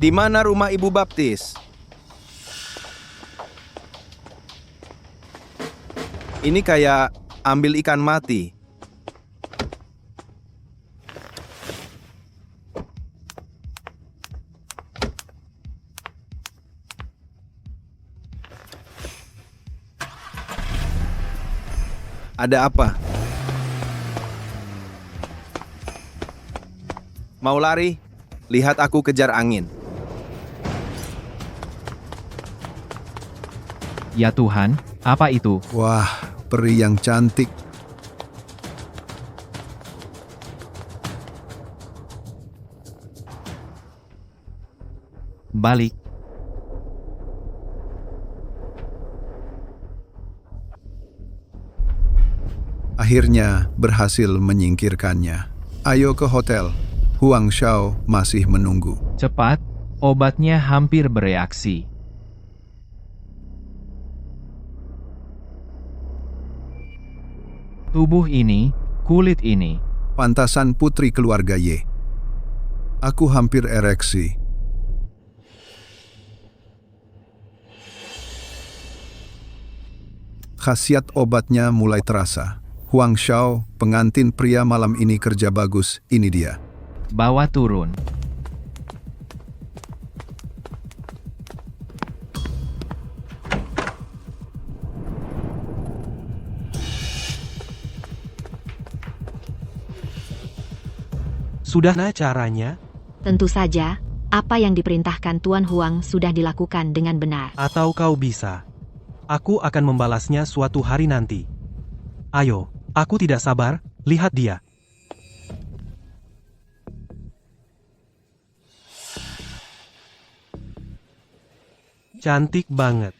Di mana rumah Ibu Baptis? Ini kayak ambil ikan mati. Ada apa? Mau lari? Lihat aku kejar angin. Ya Tuhan, apa itu? Wah, peri yang cantik. Balik. Akhirnya berhasil menyingkirkannya. Ayo ke hotel. Huang Shao masih menunggu. Cepat, obatnya hampir bereaksi. Tubuh ini, kulit ini. Pantasan putri keluarga Ye. Aku hampir ereksi. Khasiat obatnya mulai terasa. Huang Shao, pengantin pria malam ini kerja bagus, ini dia. Bawa turun. Sudah caranya? Tentu saja, apa yang diperintahkan Tuan Huang sudah dilakukan dengan benar. Atau kau bisa? Aku akan membalasnya suatu hari nanti. Ayo, aku tidak sabar, lihat dia. Cantik banget.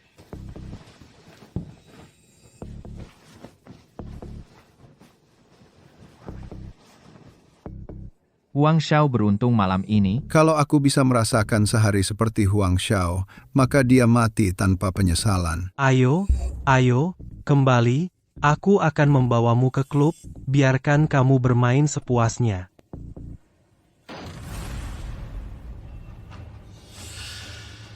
Huang Shao beruntung malam ini. Kalau aku bisa merasakan sehari seperti Huang Shao, maka dia mati tanpa penyesalan. Ayo, kembali. Aku akan membawamu ke klub, biarkan kamu bermain sepuasnya.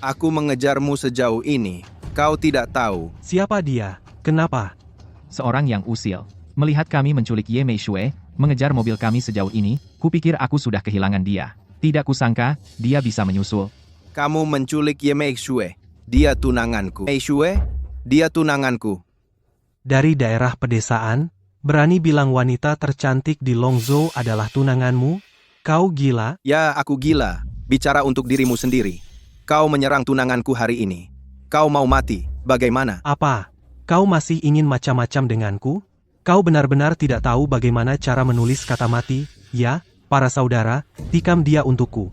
Aku mengejarmu sejauh ini. Kau tidak tahu. Siapa dia? Kenapa? Seorang yang usil. Melihat kami menculik Ye Meishui, mengejar mobil kami sejauh ini, kupikir aku sudah kehilangan dia. Tidak kusangka, dia bisa menyusul. Kamu menculik Ye Meishui. Dia tunanganku. Meishui? Dia tunanganku. Dari daerah pedesaan, berani bilang wanita tercantik di Longzhou adalah tunanganmu? Kau gila? Ya, aku gila. Bicara untuk dirimu sendiri. Kau menyerang tunanganku hari ini. Kau mau mati. Bagaimana? Apa? Kau masih ingin macam-macam denganku? Kau benar-benar tidak tahu bagaimana cara menulis kata mati? Ya, para saudara, tikam dia untukku.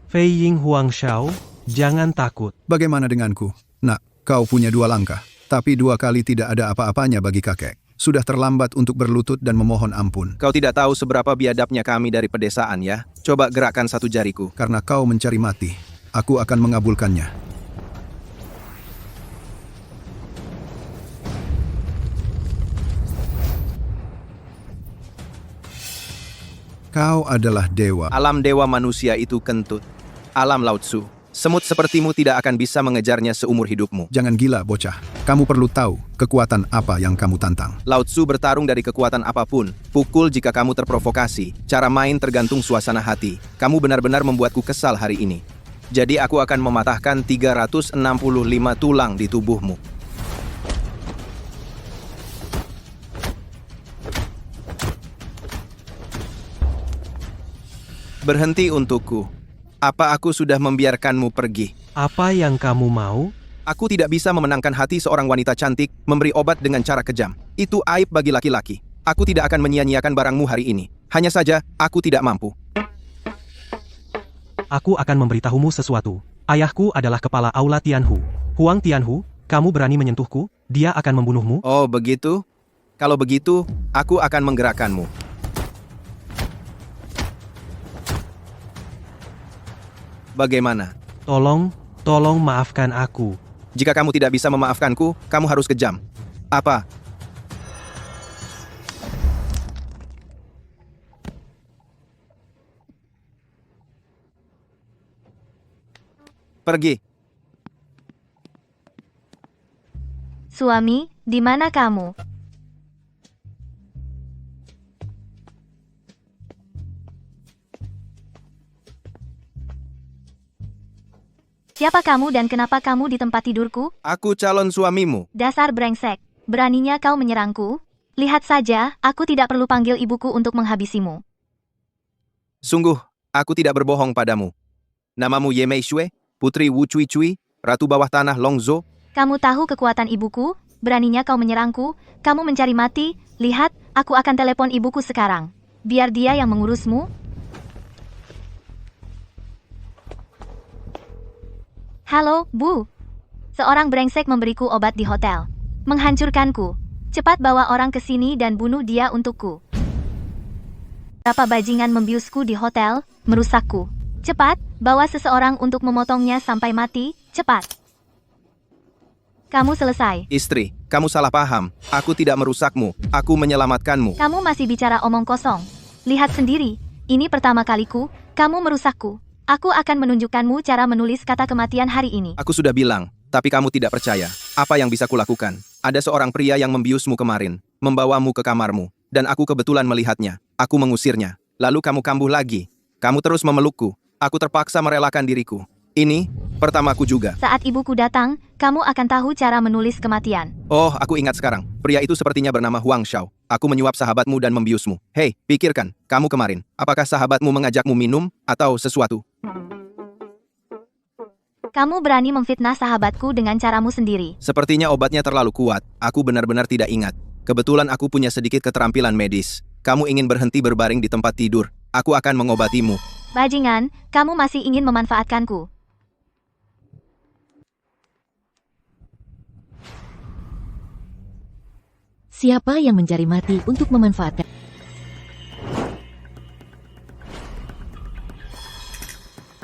Fei Ying Huang Shao, jangan takut. Bagaimana denganku? Nak, kau punya 2 langkah, tapi 2 kali tidak ada apa-apanya bagi kakek. Sudah terlambat untuk berlutut dan memohon ampun. Kau tidak tahu seberapa biadabnya kami dari pedesaan ya. Coba gerakkan 1 jariku. Karena kau mencari mati, aku akan mengabulkannya. Kau adalah dewa. Alam dewa manusia itu kentut. Alam Lao Tzu. Semut sepertimu tidak akan bisa mengejarnya seumur hidupmu. Jangan gila, bocah. Kamu perlu tahu kekuatan apa yang kamu tantang. Lao Tzu bertarung dari kekuatan apapun. Pukul jika kamu terprovokasi. Cara main tergantung suasana hati. Kamu benar-benar membuatku kesal hari ini. Jadi aku akan mematahkan 365 tulang di tubuhmu. Berhenti untukku. Apa aku sudah membiarkanmu pergi? Apa yang kamu mau? Aku tidak bisa memenangkan hati seorang wanita cantik, memberi obat dengan cara kejam. Itu aib bagi laki-laki. Aku tidak akan menyia-nyiakan barangmu hari ini. Hanya saja, aku tidak mampu. Aku akan memberitahumu sesuatu. Ayahku adalah kepala Aula Tianhu. Huang Tianhu, kamu berani menyentuhku, dia akan membunuhmu. Oh, begitu? Kalau begitu, aku akan menggerakkanmu. Bagaimana? Tolong maafkan aku. Jika kamu tidak bisa memaafkanku, kamu harus kejam. Apa? Pergi. Suami, di mana kamu? Siapa kamu dan kenapa kamu di tempat tidurku? Aku calon suamimu. Dasar brengsek. Beraninya kau menyerangku? Lihat saja, aku tidak perlu panggil ibuku untuk menghabisimu. Sungguh, aku tidak berbohong padamu. Namamu Ye Mei Xue, putri Wu Cui Cui, ratu bawah tanah Longzhou. Kamu tahu kekuatan ibuku? Beraninya kau menyerangku? Kamu mencari mati? Lihat, aku akan telepon ibuku sekarang. Biar dia yang mengurusmu. Halo, Bu. Seorang brengsek memberiku obat di hotel. Menghancurkanku. Cepat bawa orang ke sini dan bunuh dia untukku. Berapa bajingan membiusku di hotel, merusakku. Cepat, bawa seseorang untuk memotongnya sampai mati, cepat. Kamu selesai. Istri, kamu salah paham. Aku tidak merusakmu, aku menyelamatkanmu. Kamu masih bicara omong kosong. Lihat sendiri, ini pertama kaliku, kamu merusakku. Aku akan menunjukkanmu cara menulis kata kematian hari ini. Aku sudah bilang, tapi kamu tidak percaya. Apa yang bisa kulakukan? Ada seorang pria yang membiusmu kemarin, membawamu ke kamarmu, dan aku kebetulan melihatnya. Aku mengusirnya. Lalu kamu kambuh lagi. Kamu terus memelukku. Aku terpaksa merelakan diriku. Ini, pertamaku juga. Saat ibuku datang, kamu akan tahu cara menulis kematian. Oh, aku ingat sekarang. Pria itu sepertinya bernama Huang Xiao. Aku menyuap sahabatmu dan membiusmu. Hei, pikirkan, kamu kemarin. Apakah sahabatmu mengajakmu minum, atau sesuatu? Kamu berani memfitnah sahabatku dengan caramu sendiri. Sepertinya obatnya terlalu kuat. Aku benar-benar tidak ingat. Kebetulan aku punya sedikit keterampilan medis. Kamu ingin berhenti berbaring di tempat tidur. Aku akan mengobatimu. Bajingan, kamu masih ingin memanfaatkanku. Siapa yang mencari mati untuk memanfaatkan?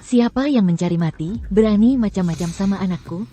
Siapa yang mencari mati, berani macam-macam sama anakku?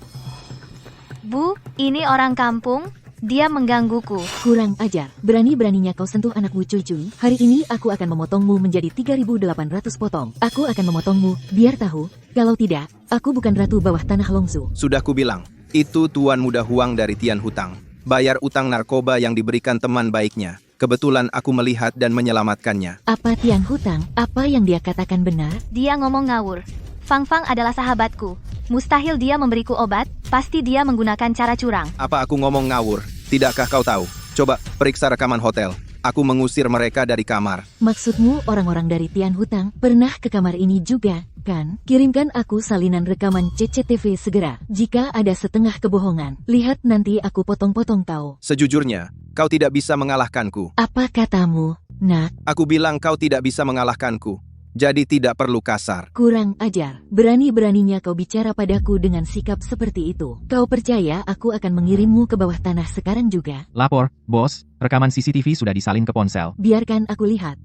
Bu, ini orang kampung, dia menggangguku. Kurang ajar, berani-beraninya kau sentuh anakku cuy. Hari ini aku akan memotongmu menjadi 3.800 potong. Aku akan memotongmu, biar tahu. Kalau tidak, aku bukan ratu bawah tanah Longzhou. Sudah kubilang, itu Tuan Muda Huang dari Tian Hutang. Bayar utang narkoba yang diberikan teman baiknya. Kebetulan aku melihat dan menyelamatkannya. Apa Tian Hutang? Apa yang dia katakan benar? Dia ngomong ngawur. Fang Fang adalah sahabatku. Mustahil dia memberiku obat, pasti dia menggunakan cara curang. Apa aku ngomong ngawur? Tidakkah kau tahu? Coba periksa rekaman hotel. Aku mengusir mereka dari kamar. Maksudmu orang-orang dari Tian Hutang pernah ke kamar ini juga, kan? Kirimkan aku salinan rekaman CCTV segera. Jika ada setengah kebohongan, lihat nanti aku potong-potong kau. Sejujurnya, kau tidak bisa mengalahkanku. Apa katamu, nak? Aku bilang kau tidak bisa mengalahkanku. Jadi tidak perlu kasar. Kurang ajar. Berani-beraninya kau bicara padaku dengan sikap seperti itu. Kau percaya aku akan mengirimmu ke bawah tanah sekarang juga? Lapor, bos, rekaman CCTV sudah disalin ke ponsel. Biarkan aku lihat.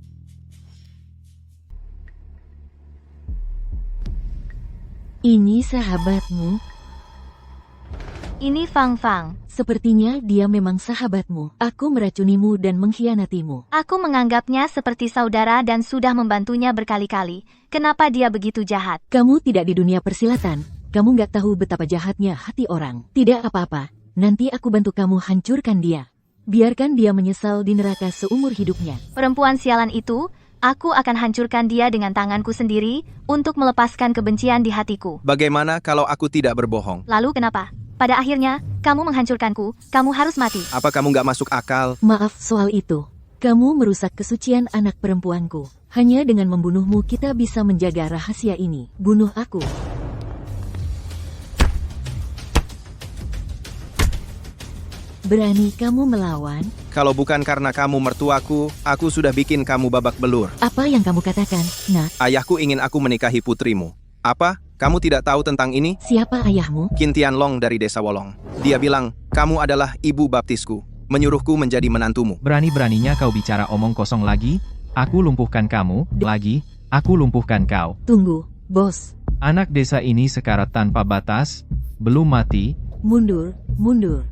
Ini sahabatmu? Ini Fang Fang. Sepertinya dia memang sahabatmu. Aku meracunimu dan mengkhianatimu. Aku menganggapnya seperti saudara dan sudah membantunya berkali-kali. Kenapa dia begitu jahat? Kamu tidak di dunia persilatan. Kamu nggak tahu betapa jahatnya hati orang. Tidak apa-apa. Nanti aku bantu kamu hancurkan dia. Biarkan dia menyesal di neraka seumur hidupnya. Perempuan sialan itu, aku akan hancurkan dia dengan tanganku sendiri untuk melepaskan kebencian di hatiku. Bagaimana kalau aku tidak berbohong? Lalu kenapa? Pada akhirnya, kamu menghancurkanku, kamu harus mati. Apa kamu nggak masuk akal? Maaf soal itu. Kamu merusak kesucian anak perempuanku. Hanya dengan membunuhmu kita bisa menjaga rahasia ini. Bunuh aku. Berani kamu melawan? Kalau bukan karena kamu mertuaku, aku sudah bikin kamu babak belur. Apa yang kamu katakan, nak? Ayahku ingin aku menikahi putrimu. Apa? Kamu tidak tahu tentang ini? Siapa ayahmu? Qin Tianlong dari desa Wolong. Dia bilang, kamu adalah ibu baptisku. Menyuruhku menjadi menantumu. Berani-beraninya kau bicara omong kosong lagi? Aku lumpuhkan kamu, lagi, aku lumpuhkan kau. Tunggu, bos. Anak desa ini sekarat tanpa batas, belum mati. Mundur, mundur.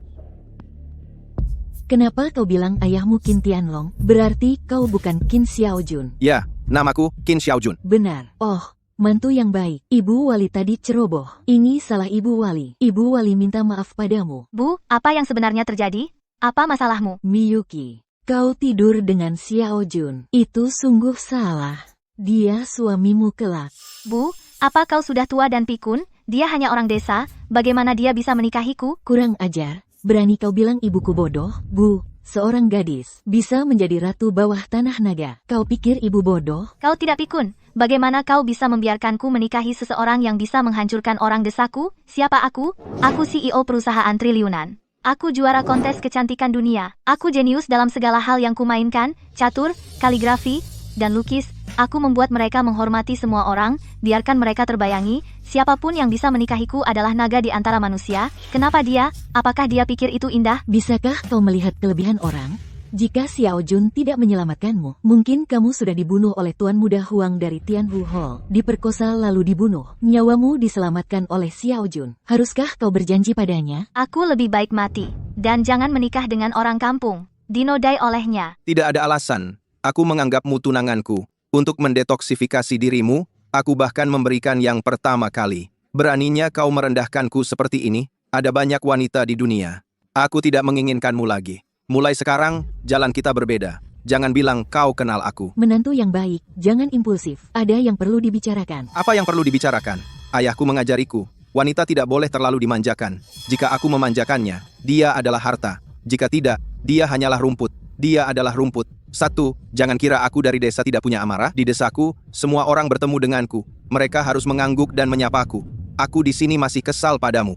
Kenapa kau bilang ayahmu Qin Tianlong? Berarti kau bukan Qin Xiaojun. Ya, namaku Qin Xiaojun. Benar. Oh, mantu yang baik. Ibu Wali tadi ceroboh. Ini salah Ibu Wali. Ibu Wali minta maaf padamu. Bu, apa yang sebenarnya terjadi? Apa masalahmu? Miyuki, kau tidur dengan Xiao Jun. Itu sungguh salah. Dia suamimu kelak. Bu, apa kau sudah tua dan pikun? Dia hanya orang desa, bagaimana dia bisa menikahiku? Kurang ajar. Berani kau bilang ibuku bodoh? Bu, seorang gadis bisa menjadi ratu bawah tanah naga. Kau pikir ibu bodoh? Kau tidak pikun. Bagaimana kau bisa membiarkanku menikahi seseorang yang bisa menghancurkan orang desaku? Siapa aku? Aku CEO perusahaan triliunan. Aku juara kontes kecantikan dunia. Aku jenius dalam segala hal yang kumainkan, catur, kaligrafi, dan lukis. Aku membuat mereka menghormati semua orang, biarkan mereka terbayangi, siapapun yang bisa menikahiku adalah naga di antara manusia. Kenapa dia? Apakah dia pikir itu indah? Bisakah kau melihat kelebihan orang? Jika Xiao Jun tidak menyelamatkanmu, mungkin kamu sudah dibunuh oleh Tuan Muda Huang dari Tianhu Hall. Diperkosa lalu dibunuh. Nyawamu diselamatkan oleh Xiao Jun. Haruskah kau berjanji padanya? Aku lebih baik mati. Dan jangan menikah dengan orang kampung. Dinodai olehnya. Tidak ada alasan. Aku menganggapmu tunanganku. Untuk mendetoksifikasi dirimu, aku bahkan memberikan yang pertama kali. Beraninya kau merendahkanku seperti ini? Ada banyak wanita di dunia. Aku tidak menginginkanmu lagi. Mulai sekarang, jalan kita berbeda. Jangan bilang kau kenal aku. Menantu yang baik, jangan impulsif. Ada yang perlu dibicarakan. Apa yang perlu dibicarakan? Ayahku mengajariku, wanita tidak boleh terlalu dimanjakan. Jika aku memanjakannya, dia adalah harta. Jika tidak, dia hanyalah rumput. Dia adalah rumput. 1. Jangan kira aku dari desa tidak punya amarah. Di desaku, semua orang bertemu denganku. Mereka harus mengangguk dan menyapaku. Aku di sini masih kesal padamu.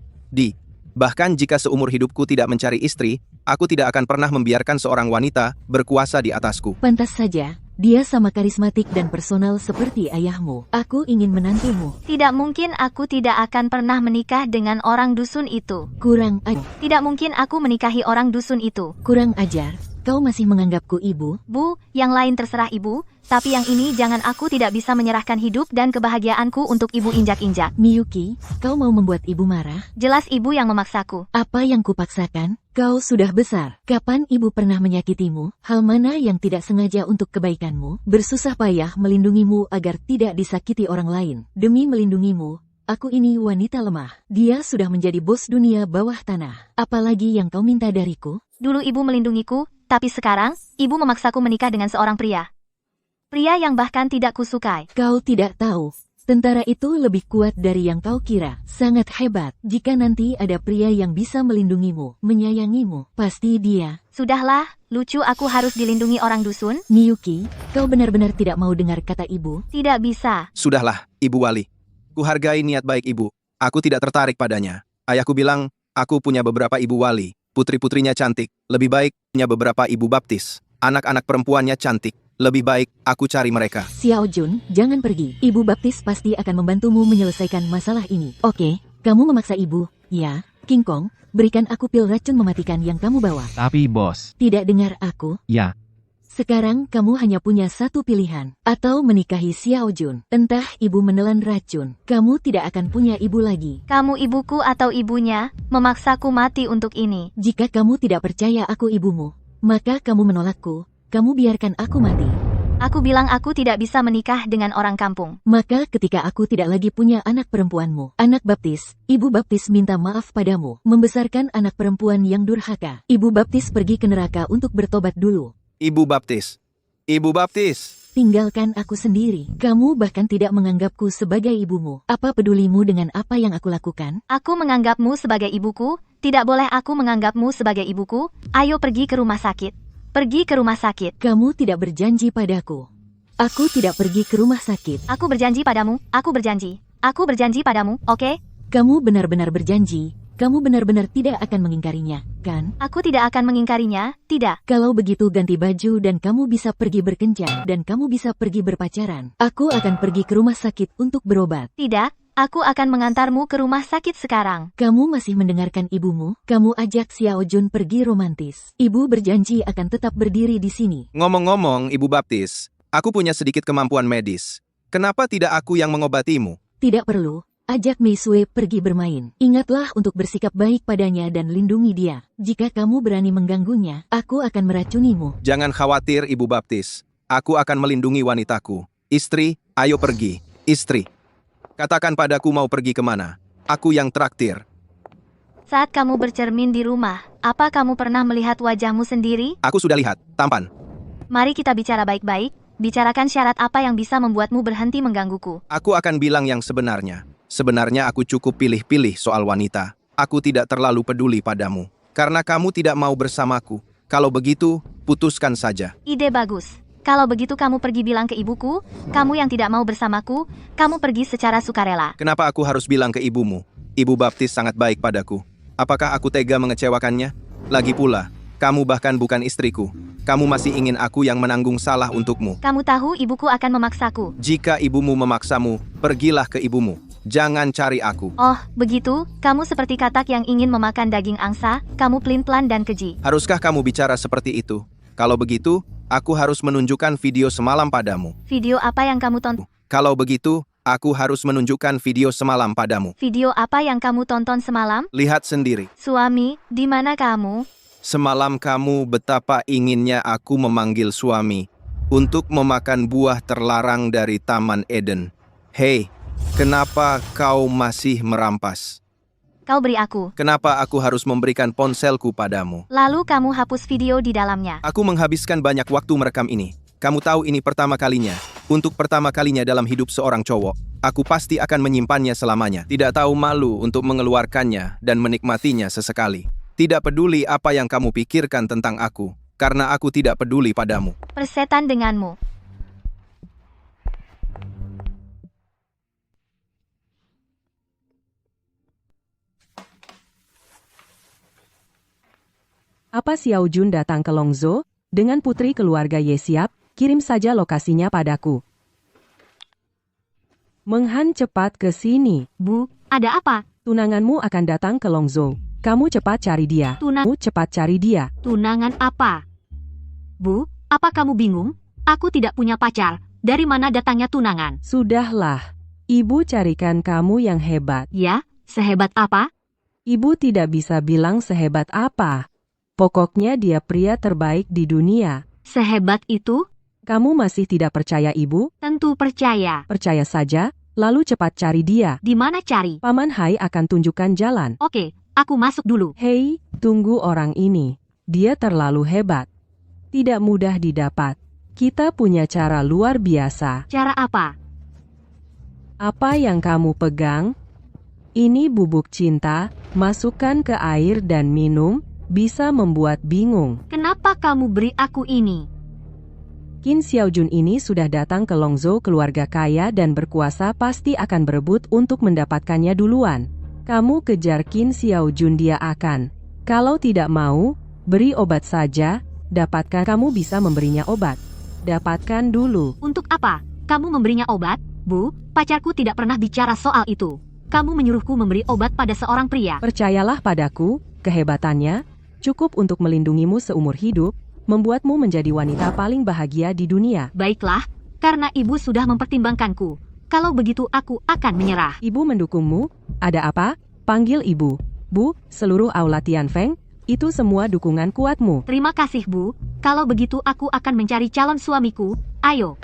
Bahkan jika seumur hidupku tidak mencari istri, aku tidak akan pernah membiarkan seorang wanita berkuasa di atasku. Pantas saja, dia sama karismatik dan personal seperti ayahmu. Aku ingin menantumu. Tidak mungkin aku tidak akan pernah menikah dengan orang dusun itu. Kurang ajar. Tidak mungkin aku menikahi orang dusun itu. Kurang ajar. Kau masih menganggapku ibu? Bu, yang lain terserah ibu, tapi yang ini jangan. Aku tidak bisa menyerahkan hidup dan kebahagiaanku untuk ibu injak-injak. Miyuki, kau mau membuat ibu marah? Jelas ibu yang memaksaku. Apa yang kupaksakan? Kau sudah besar. Kapan ibu pernah menyakitimu? Hal mana yang tidak sengaja untuk kebaikanmu? Bersusah payah melindungimu agar tidak disakiti orang lain. Demi melindungimu, aku ini wanita lemah. Dia sudah menjadi bos dunia bawah tanah. Apalagi yang kau minta dariku? Dulu ibu melindungiku, tapi sekarang, ibu memaksaku menikah dengan seorang pria. Pria yang bahkan tidak kusukai. Kau tidak tahu. Tentara itu lebih kuat dari yang kau kira. Sangat hebat. Jika nanti ada pria yang bisa melindungimu, menyayangimu, pasti dia. Sudahlah, lucu aku harus dilindungi orang dusun? Miyuki, kau benar-benar tidak mau dengar kata ibu? Tidak bisa. Sudahlah, Ibu Wali. Kuhargai niat baik ibu. Aku tidak tertarik padanya. Ayahku bilang, aku punya beberapa ibu wali. Putri-putrinya cantik. Lebih baik punya beberapa ibu baptis. Anak-anak perempuannya cantik. Lebih baik aku cari mereka. Xiao Jun, jangan pergi. Ibu baptis pasti akan membantumu menyelesaikan masalah ini. Oke, kamu memaksa ibu. Ya, King Kong, berikan aku pil racun mematikan yang kamu bawa. Tapi bos, Tidak dengar aku? ya, Sekarang kamu hanya punya satu pilihan. Atau menikahi Xiao Jun. Entah ibu menelan racun. Kamu tidak akan punya ibu lagi. Kamu ibuku atau ibunya, memaksaku mati untuk ini. Jika kamu tidak percaya aku ibumu, maka kamu menolakku. Kamu biarkan aku mati. Aku bilang aku tidak bisa menikah dengan orang kampung. Maka ketika aku tidak lagi punya anak perempuanmu, anak baptis, ibu baptis minta maaf padamu, membesarkan anak perempuan yang durhaka. Ibu baptis pergi ke neraka untuk bertobat dulu. Ibu baptis. Ibu baptis. Tinggalkan aku sendiri. Kamu bahkan tidak menganggapku sebagai ibumu. Apa pedulimu dengan apa yang aku lakukan? Aku menganggapmu sebagai ibuku, tidak boleh aku menganggapmu sebagai ibuku. Ayo pergi ke rumah sakit. Pergi ke rumah sakit. Kamu tidak berjanji padaku. Aku tidak pergi ke rumah sakit. Aku berjanji padamu, aku berjanji. Aku berjanji padamu, oke? Kamu benar-benar berjanji. Kamu benar-benar tidak akan mengingkarinya, kan? Aku tidak akan mengingkarinya, tidak. Kalau begitu ganti baju dan kamu bisa pergi berkencan dan kamu bisa pergi berpacaran. Aku akan pergi ke rumah sakit untuk berobat. Tidak, aku akan mengantarmu ke rumah sakit sekarang. Kamu masih mendengarkan ibumu? Kamu ajak Xiao Jun pergi romantis. Ibu berjanji akan tetap berdiri di sini. Ngomong-ngomong, Ibu baptis, aku punya sedikit kemampuan medis. Kenapa tidak aku yang mengobatimu? Tidak perlu. Ajak Mei Sui pergi bermain. Ingatlah untuk bersikap baik padanya dan lindungi dia. Jika kamu berani mengganggunya, aku akan meracunimu. Jangan khawatir, Ibu baptis. Aku akan melindungi wanitaku. Istri, ayo pergi. Istri. Katakan padaku mau pergi kemana. Aku yang traktir. Saat kamu bercermin di rumah, apa kamu pernah melihat wajahmu sendiri? Aku sudah lihat, tampan. Mari kita bicara baik-baik. Bicarakan syarat apa yang bisa membuatmu berhenti menggangguku. Aku akan bilang yang sebenarnya. Sebenarnya aku cukup pilih-pilih soal wanita. Aku tidak terlalu peduli padamu. Karena kamu tidak mau bersamaku. Kalau begitu, putuskan saja. Ide bagus. Kalau begitu kamu pergi bilang ke ibuku, kamu yang tidak mau bersamaku, kamu pergi secara sukarela. Kenapa aku harus bilang ke ibumu? Ibu baptis sangat baik padaku. Apakah aku tega mengecewakannya? Lagi pula, kamu bahkan bukan istriku. Kamu masih ingin aku yang menanggung salah untukmu. Kamu tahu ibuku akan memaksaku. Jika ibumu memaksamu, pergilah ke ibumu. Jangan cari aku. Oh, begitu? Kamu seperti katak yang ingin memakan daging angsa, kamu pelin-pelan dan keji. Haruskah kamu bicara seperti itu? Kalau begitu, aku harus menunjukkan video semalam padamu. Video apa yang kamu tonton? Kalau begitu, aku harus menunjukkan video semalam padamu. Video apa yang kamu tonton semalam? Lihat sendiri. Suami, di mana kamu? Semalam kamu betapa inginnya aku memanggil suami untuk memakan buah terlarang dari Taman Eden. Hei, kenapa kau masih merampas? Kau beri aku. Kenapa aku harus memberikan ponselku padamu? Lalu kamu hapus video di dalamnya. Aku menghabiskan banyak waktu merekam ini. Kamu tahu ini pertama kalinya. Untuk pertama kalinya dalam hidup seorang cowok. Aku pasti akan menyimpannya selamanya. Tidak tahu malu untuk mengeluarkannya dan menikmatinya sesekali. Tidak peduli apa yang kamu pikirkan tentang aku. Karena aku tidak peduli padamu. Persetan denganmu. Apa Xiao Jun datang ke Longzhou? Dengan putri keluarga Ye siap, kirim saja lokasinya padaku. Menghan cepat ke sini. Bu, ada apa? Tunanganmu akan datang ke Longzhou. Kamu cepat cari dia. Kamu cepat cari dia. Tunangan apa? Bu, apa kamu bingung? Aku tidak punya pacar. Dari mana datangnya tunangan? Sudahlah. Ibu carikan kamu yang hebat. Ya, sehebat apa? Ibu tidak bisa bilang sehebat apa. Pokoknya dia pria terbaik di dunia. Sehebat itu? Kamu masih tidak percaya ibu? Tentu percaya. Percaya saja, lalu cepat cari dia. Di mana cari? Paman Hai akan tunjukkan jalan. Oke, aku masuk dulu. Hei, tunggu orang ini. Dia terlalu hebat. Tidak mudah didapat. Kita punya cara luar biasa. Cara apa? Apa yang kamu pegang? Ini bubuk cinta, masukkan ke air dan minum, bisa membuat bingung. Kenapa kamu beri aku ini? Qin Xiaojun ini sudah datang ke Longzhou, keluarga kaya dan berkuasa pasti akan berebut untuk mendapatkannya duluan. Kamu kejar Qin Xiaojun, dia akan. Kalau tidak mau, beri obat saja, dapatkan, kamu bisa memberinya obat. Dapatkan dulu. Untuk apa? Kamu memberinya obat? Bu, pacarku tidak pernah bicara soal itu. Kamu menyuruhku memberi obat pada seorang pria. Percayalah padaku, kehebatannya cukup untuk melindungimu seumur hidup, membuatmu menjadi wanita paling bahagia di dunia. Baiklah, karena ibu sudah mempertimbangkanku. Kalau begitu aku akan menyerah. Ibu mendukungmu? Ada apa? Panggil ibu. Bu, seluruh aula Tianfeng, itu semua dukungan kuatmu. Terima kasih, Bu. Kalau begitu aku akan mencari calon suamiku. Ayo.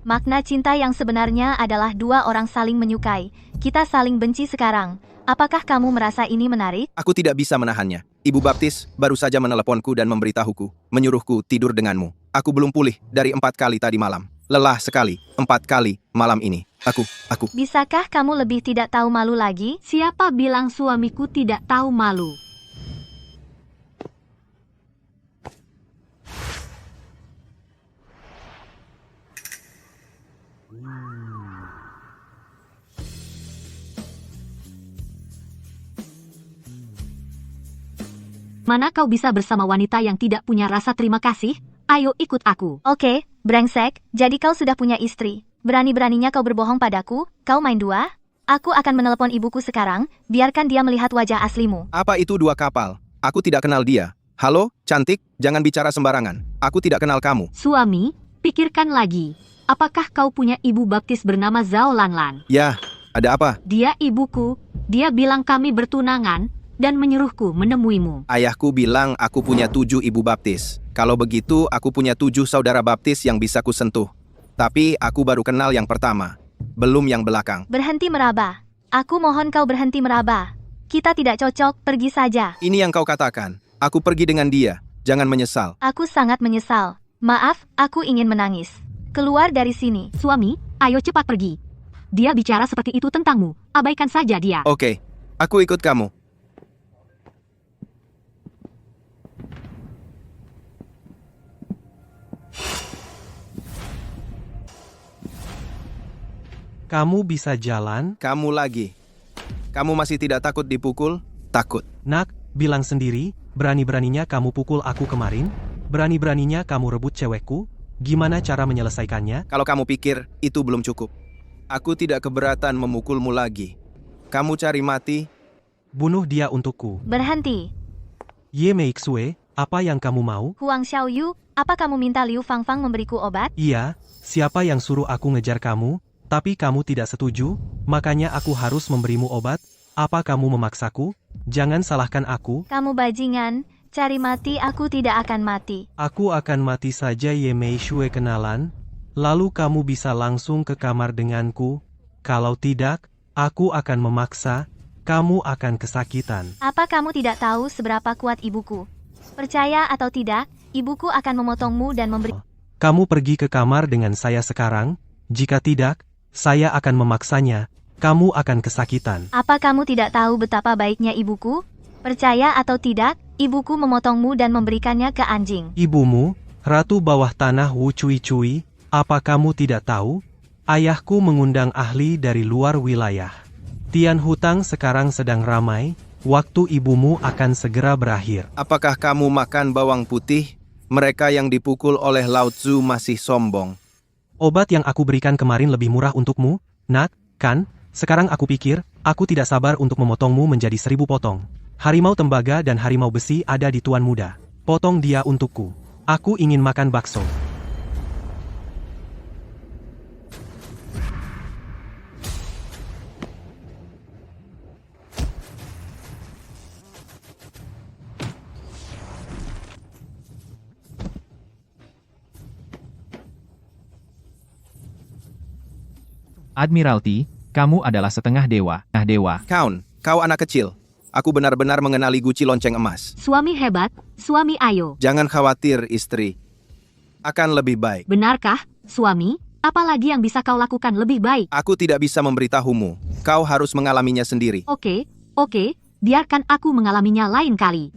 Makna cinta yang sebenarnya adalah dua orang saling menyukai. Kita saling benci sekarang. Apakah kamu merasa ini menarik? Aku tidak bisa menahannya. Ibu baptis baru saja meneleponku dan memberitahuku, menyuruhku tidur denganmu. Aku belum pulih dari 4 kali tadi malam. Lelah sekali, 4 kali malam ini. Aku. Bisakah kamu lebih tidak tahu malu lagi? Siapa bilang suamiku tidak tahu malu? Mana kau bisa bersama wanita yang tidak punya rasa terima kasih? Ayo ikut aku. Oke, brengsek, jadi kau sudah punya istri. Berani-beraninya kau berbohong padaku, kau main dua? Aku akan menelepon ibuku sekarang, biarkan dia melihat wajah aslimu. Apa itu 2 kapal? Aku tidak kenal dia. Halo, cantik, jangan bicara sembarangan. Aku tidak kenal kamu. Suami, pikirkan lagi. Apakah kau punya ibu baptis bernama Zhao Lanlan? Ya, ada apa? Dia ibuku. Dia bilang kami bertunangan dan menyuruhku menemuimu. Ayahku bilang aku punya 7 ibu baptis. Kalau begitu, aku punya 7 saudara baptis yang bisa kusentuh. Tapi aku baru kenal yang pertama. belum yang belakang. Berhenti meraba. Aku mohon kau berhenti meraba. Kita tidak cocok, pergi saja. Ini yang kau katakan. Aku pergi dengan dia. Jangan menyesal. Aku sangat menyesal. Maaf, aku ingin menangis. Keluar dari sini. Suami, ayo cepat pergi. Dia bicara seperti itu tentangmu. Abaikan saja dia. Oke, aku ikut kamu. Kamu bisa jalan? Kamu lagi. Kamu masih tidak takut dipukul? Takut. Nak, bilang sendiri, berani-beraninya kamu pukul aku kemarin? Berani-beraninya kamu rebut cewekku? Gimana cara menyelesaikannya? Kalau kamu pikir itu belum cukup, aku tidak keberatan memukulmu lagi. Kamu cari mati? Bunuh dia untukku. Berhenti. Ye Meixue, apa yang kamu mau? Huang Xiaoyu, apa kamu minta Liu Fangfang memberiku obat? Iya, siapa yang suruh aku ngejar kamu? Tapi kamu tidak setuju, makanya aku harus memberimu obat. Apa kamu memaksaku? Jangan salahkan aku. Kamu bajingan, cari mati aku tidak akan mati. Aku akan mati saja Ye Meixue kenalan. Lalu kamu bisa langsung ke kamar denganku. Kalau tidak, aku akan memaksa. Kamu akan kesakitan. Apa kamu tidak tahu seberapa kuat ibuku? Percaya atau tidak, ibuku akan memotongmu dan memberi... Kamu pergi ke kamar dengan saya sekarang. Jika tidak, saya akan memaksanya. Kamu akan kesakitan. Apa kamu tidak tahu betapa baiknya ibuku? Percaya atau tidak, ibuku memotongmu dan memberikannya ke anjing. Ibumu, Ratu Bawah Tanah Wu Cui Cui, apa kamu tidak tahu? Ayahku mengundang ahli dari luar wilayah. Tian Hutang sekarang sedang ramai, waktu ibumu akan segera berakhir. Apakah kamu makan bawang putih? Mereka yang dipukul oleh Lao Tzu masih sombong. Obat yang aku berikan kemarin lebih murah untukmu, nak, kan? Sekarang aku pikir, aku tidak sabar untuk memotongmu menjadi 1000 potong. Harimau tembaga dan harimau besi ada di Tuan Muda. Potong dia untukku. Aku ingin makan bakso. Admiralty, kamu adalah setengah dewa. Nah dewa. Kaun, kau anak kecil. Aku benar-benar mengenali guci lonceng emas. Suami hebat, suami ayo. Jangan khawatir, istri. Akan lebih baik. Benarkah, suami? Apalagi yang bisa kau lakukan lebih baik? Aku tidak bisa memberitahumu. Kau harus mengalaminya sendiri. Oke, biarkan aku mengalaminya lain kali.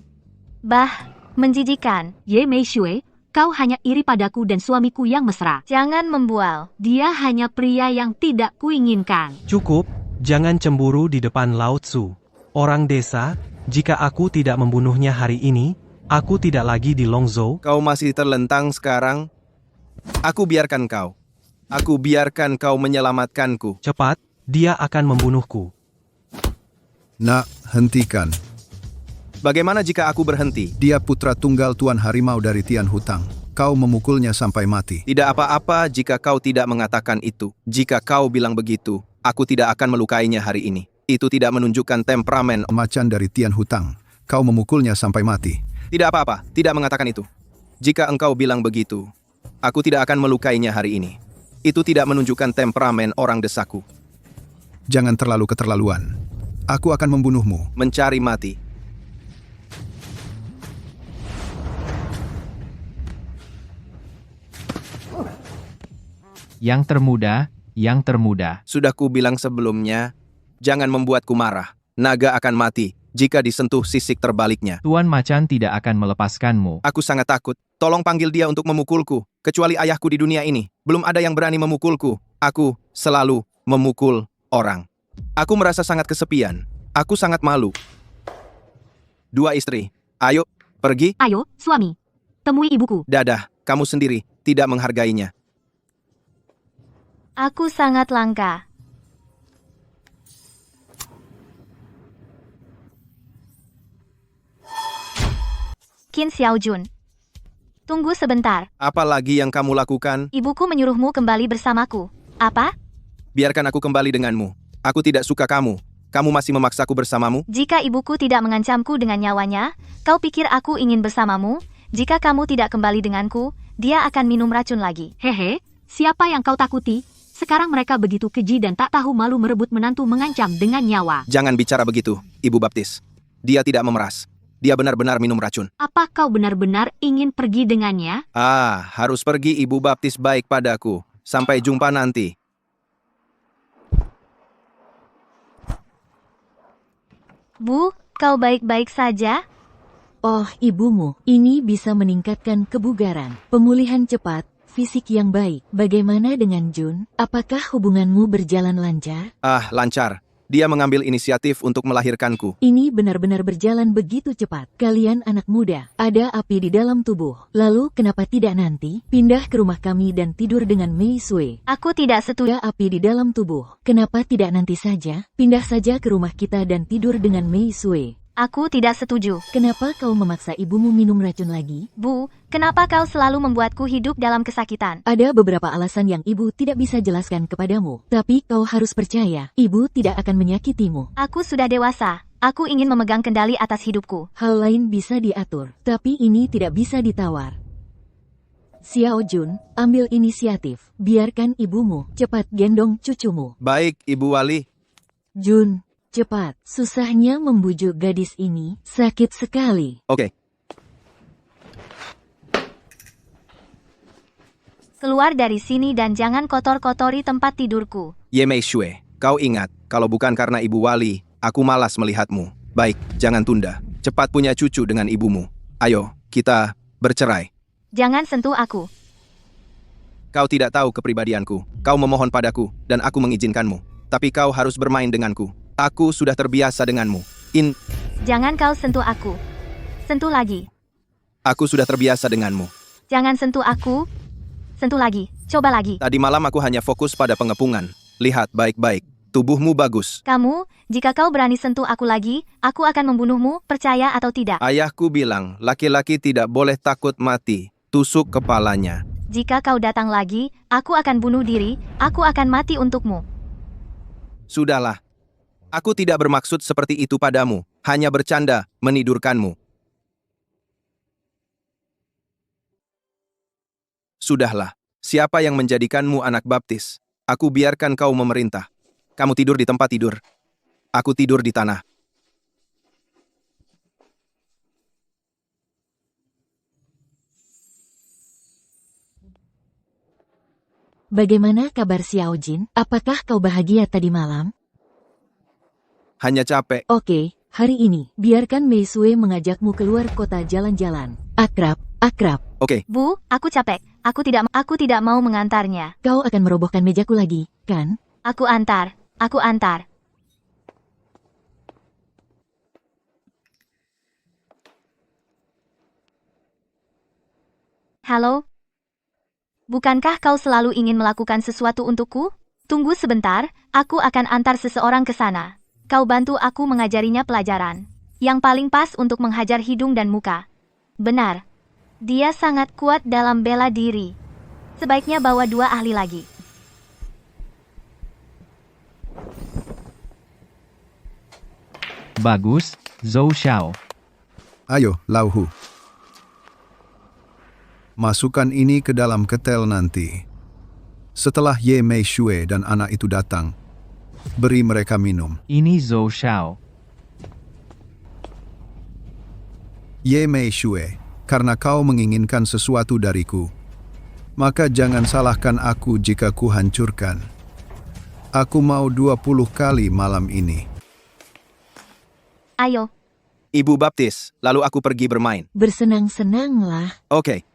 Bah, menjijikan. Ye Meixue, kau hanya iri padaku dan suamiku yang mesra. Jangan membual. Dia hanya pria yang tidak kuinginkan. Cukup, jangan cemburu di depan Lao Tzu. Orang desa, jika aku tidak membunuhnya hari ini, aku tidak lagi di Longzhou. Kau masih terlentang sekarang? Aku biarkan kau. Aku biarkan kau menyelamatkanku. Cepat, dia akan membunuhku. Nak, hentikan. Bagaimana jika aku berhenti? Dia putra tunggal Tuan Harimau dari Tian Hutang. Kau memukulnya sampai mati. Tidak apa-apa jika kau tidak mengatakan itu. Jika kau bilang begitu, aku tidak akan melukainya hari ini. Itu tidak menunjukkan temperamen. Macan dari Tian Hutang. Kau memukulnya sampai mati. Tidak apa-apa, tidak mengatakan itu. Jika engkau bilang begitu, aku tidak akan melukainya hari ini. Itu tidak menunjukkan temperamen orang desaku. Jangan terlalu keterlaluan. Aku akan membunuhmu. Mencari mati. Yang termuda. Sudah kubilang sebelumnya, jangan membuatku marah. Naga akan mati jika disentuh sisik terbaliknya. Tuan Macan tidak akan melepaskanmu. Aku sangat takut. Tolong panggil dia untuk memukulku. Kecuali ayahku di dunia ini, belum ada yang berani memukulku. Aku selalu memukul orang. Aku merasa sangat kesepian. Aku sangat malu. 2 istri. Ayo, pergi. Ayo, suami. Temui ibuku. Dadah, kamu sendiri tidak menghargainya. Aku sangat langka. Qin Xiaojun. Tunggu sebentar. Apa lagi yang kamu lakukan? Ibuku menyuruhmu kembali bersamaku. Apa? Biarkan aku kembali denganmu. Aku tidak suka kamu. Kamu masih memaksaku bersamamu? Jika ibuku tidak mengancamku dengan nyawanya, kau pikir aku ingin bersamamu? Jika kamu tidak kembali denganku, dia akan minum racun lagi. Hehe, siapa yang kau takuti? Sekarang mereka begitu keji dan tak tahu malu merebut menantu mengancam dengan nyawa. Jangan bicara begitu, Ibu Baptis. Dia tidak memeras. Dia benar-benar minum racun. Apa kau benar-benar ingin pergi dengannya? Harus pergi Ibu Baptis baik padaku. Sampai jumpa nanti. Bu, kau baik-baik saja? Oh, ibumu, ini bisa meningkatkan kebugaran, pemulihan cepat, fisik yang baik. Bagaimana dengan Jun? Apakah hubunganmu berjalan lancar? Lancar. Dia mengambil inisiatif untuk melahirkanku. Ini benar-benar berjalan begitu cepat. Kalian anak muda, ada api di dalam tubuh. Lalu kenapa tidak nanti pindah ke rumah kami dan tidur dengan Mei Sue? Aku tidak setuju. Ada api di dalam tubuh. Kenapa tidak nanti saja? Pindah saja ke rumah kita dan tidur dengan Mei Sue. Aku tidak setuju. Kenapa kau memaksa ibumu minum racun lagi? Bu, kenapa kau selalu membuatku hidup dalam kesakitan? Ada beberapa alasan yang ibu tidak bisa jelaskan kepadamu. Tapi kau harus percaya, ibu tidak akan menyakitimu. Aku sudah dewasa. Aku ingin memegang kendali atas hidupku. Hal lain bisa diatur, tapi ini tidak bisa ditawar. Xiao Jun, ambil inisiatif. Biarkan ibumu cepat gendong cucumu. Baik, Ibu Wali. Jun, cepat. Susahnya membujuk gadis ini. Sakit sekali. Oke. Keluar dari sini dan jangan kotor-kotori tempat tidurku. Ye Mei Shue, kau ingat, kalau bukan karena Ibu Wali, aku malas melihatmu. Baik, jangan tunda. Cepat punya cucu dengan ibumu. Ayo, kita bercerai. Jangan sentuh aku. Kau tidak tahu kepribadianku. Kau memohon padaku, dan aku mengizinkanmu. Tapi kau harus bermain denganku. Aku sudah terbiasa denganmu. Jangan kau sentuh aku. Sentuh lagi. Aku sudah terbiasa denganmu. Jangan sentuh aku. Sentuh lagi. Coba lagi. Tadi malam aku hanya fokus pada pengepungan. Lihat baik-baik. Tubuhmu bagus. Kamu, jika kau berani sentuh aku lagi, aku akan membunuhmu, percaya atau tidak. Ayahku bilang, laki-laki tidak boleh takut mati. Tusuk kepalanya. Jika kau datang lagi, aku akan bunuh diri, aku akan mati untukmu. Sudahlah. Aku tidak bermaksud seperti itu padamu, hanya bercanda, menidurkanmu. Sudahlah, siapa yang menjadikanmu anak baptis? Aku biarkan kau memerintah. Kamu tidur di tempat tidur. Aku tidur di tanah. Bagaimana kabar Xiao Jin? Apakah kau bahagia tadi malam? Hanya capek. Oke, hari ini, biarkan Mei Sue mengajakmu keluar kota jalan-jalan. Akrab. Oke. Bu, aku capek. Aku tidak mau mengantarnya. Kau akan merobohkan mejaku lagi, kan? Aku antar. Halo? Bukankah kau selalu ingin melakukan sesuatu untukku? Tunggu sebentar, aku akan antar seseorang ke sana. Kau bantu aku mengajarinya pelajaran. Yang paling pas untuk menghajar hidung dan muka. Benar. Dia sangat kuat dalam bela diri. Sebaiknya bawa 2 ahli lagi. Bagus, Zhou Xiao. Ayo, Lauhu. Masukkan ini ke dalam ketel nanti. Setelah Ye Mei Shue dan anak itu datang, beri mereka minum. Ini Zhou Xiao. Ye Mei Shue, karena kau menginginkan sesuatu dariku, maka jangan salahkan aku jika ku hancurkan. Aku mau 20 kali malam ini. Ayo. Ibu baptis, lalu aku pergi bermain. Bersenang-senanglah. Oke.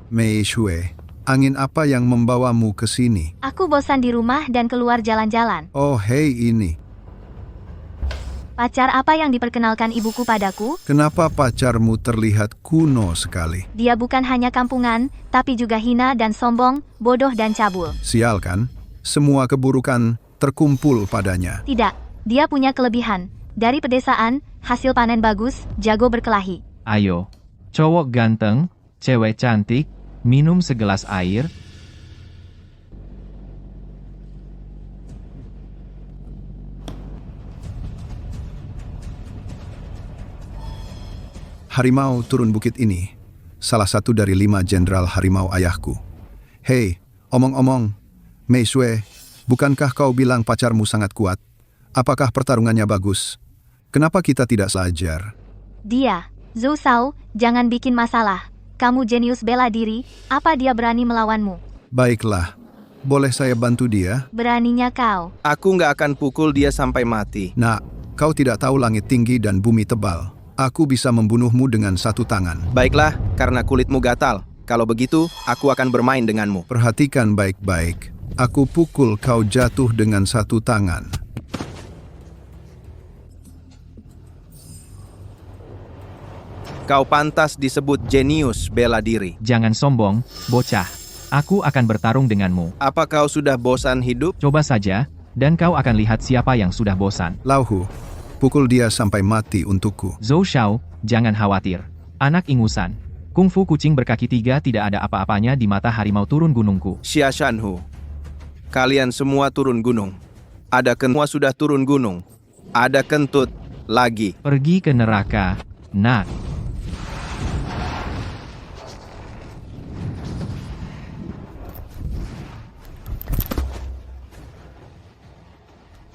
Mei Shue, angin apa yang membawamu ke sini? Aku bosan di rumah dan keluar jalan-jalan. Oh hei ini, Pacar apa yang diperkenalkan ibuku padaku? kenapa pacarmu terlihat kuno sekali? Dia bukan hanya kampungan, tapi juga hina dan sombong, bodoh dan cabul. Sial kan? Semua keburukan terkumpul padanya. Tidak, dia punya kelebihan. Dari pedesaan, hasil panen bagus, jago berkelahi. Ayo, cowok ganteng, cewek cantik, minum segelas air. Harimau turun bukit ini, salah satu dari 5 jenderal harimau ayahku. Hei, omong-omong, Mei Xue, bukankah kau bilang pacarmu sangat kuat? Apakah pertarungannya bagus? Kenapa kita tidak seajar? Dia, Zhou Shao, jangan bikin masalah. Kamu jenius bela diri, apa dia berani melawanmu? Baiklah, boleh saya bantu dia? Beraninya kau. Aku nggak akan pukul dia sampai mati. Nak, kau tidak tahu langit tinggi dan bumi tebal. Aku bisa membunuhmu dengan 1 tangan. Baiklah, karena kulitmu gatal. Kalau begitu, aku akan bermain denganmu. Perhatikan baik-baik. Aku pukul kau jatuh dengan 1 tangan. Kau pantas disebut jenius bela diri. Jangan sombong, bocah. Aku akan bertarung denganmu. Apa kau sudah bosan hidup? Coba saja, dan kau akan lihat siapa yang sudah bosan. Lauhu, pukul dia sampai mati untukku. Zhou Shao, jangan khawatir. Anak ingusan. Kungfu kucing berkaki 3 tidak ada apa-apanya di mata harimau turun gunungku. Xia Shanhu, kalian semua turun gunung. Ada semua sudah turun gunung. Ada kentut lagi. Pergi ke neraka, nak.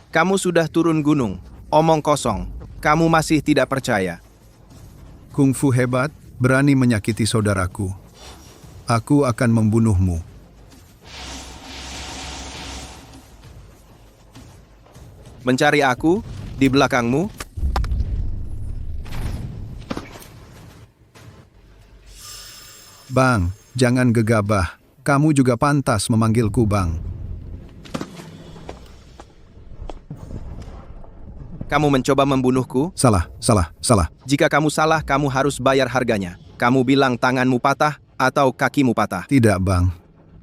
Kamu sudah turun gunung. Omong kosong. Kamu masih tidak percaya. Kungfu hebat, berani menyakiti saudaraku. Aku akan membunuhmu. Mencari aku di belakangmu. Bang, jangan gegabah. Kamu juga pantas memanggilku Bang. Kamu mencoba membunuhku. Salah. Jika kamu salah, kamu harus bayar harganya. Kamu bilang tanganmu patah atau kakimu patah. Tidak Bang,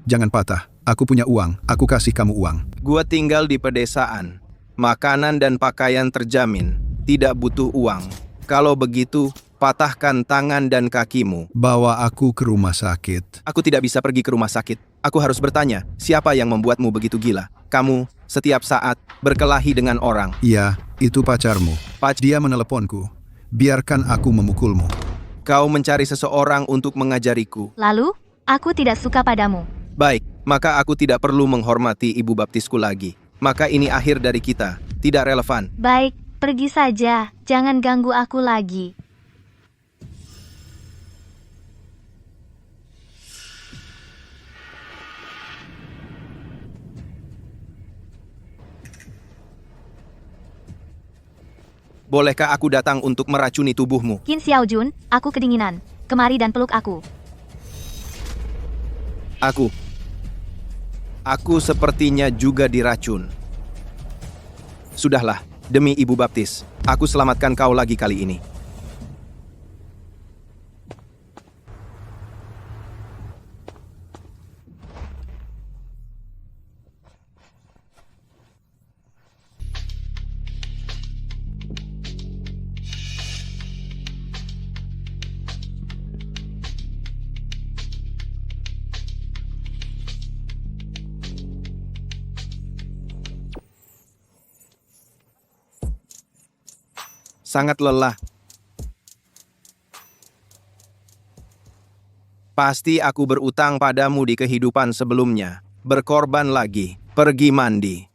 jangan patah. Aku punya uang, aku kasih kamu uang. Gua tinggal di pedesaan. Makanan dan pakaian terjamin. Tidak butuh uang. Kalau begitu, patahkan tangan dan kakimu. Bawa aku ke rumah sakit. Aku tidak bisa pergi ke rumah sakit. Aku harus bertanya, siapa yang membuatmu begitu gila? Kamu, setiap saat, berkelahi dengan orang. Iya, itu pacarmu. Dia meneleponku. Biarkan aku memukulmu. Kau mencari seseorang untuk mengajariku. Lalu, aku tidak suka padamu. Baik, maka aku tidak perlu menghormati ibu baptisku lagi. Maka ini akhir dari kita. Tidak relevan. Baik, pergi saja. Jangan ganggu aku lagi. Bolehkah aku datang untuk meracuni tubuhmu? Qin Xiaojun, aku kedinginan. Kemari dan peluk aku. Aku sepertinya juga diracun. Sudahlah, demi ibu baptis, aku selamatkan kau lagi kali ini. Sangat lelah. Pasti aku berutang padamu di kehidupan sebelumnya. Berkorban lagi. Pergi mandi.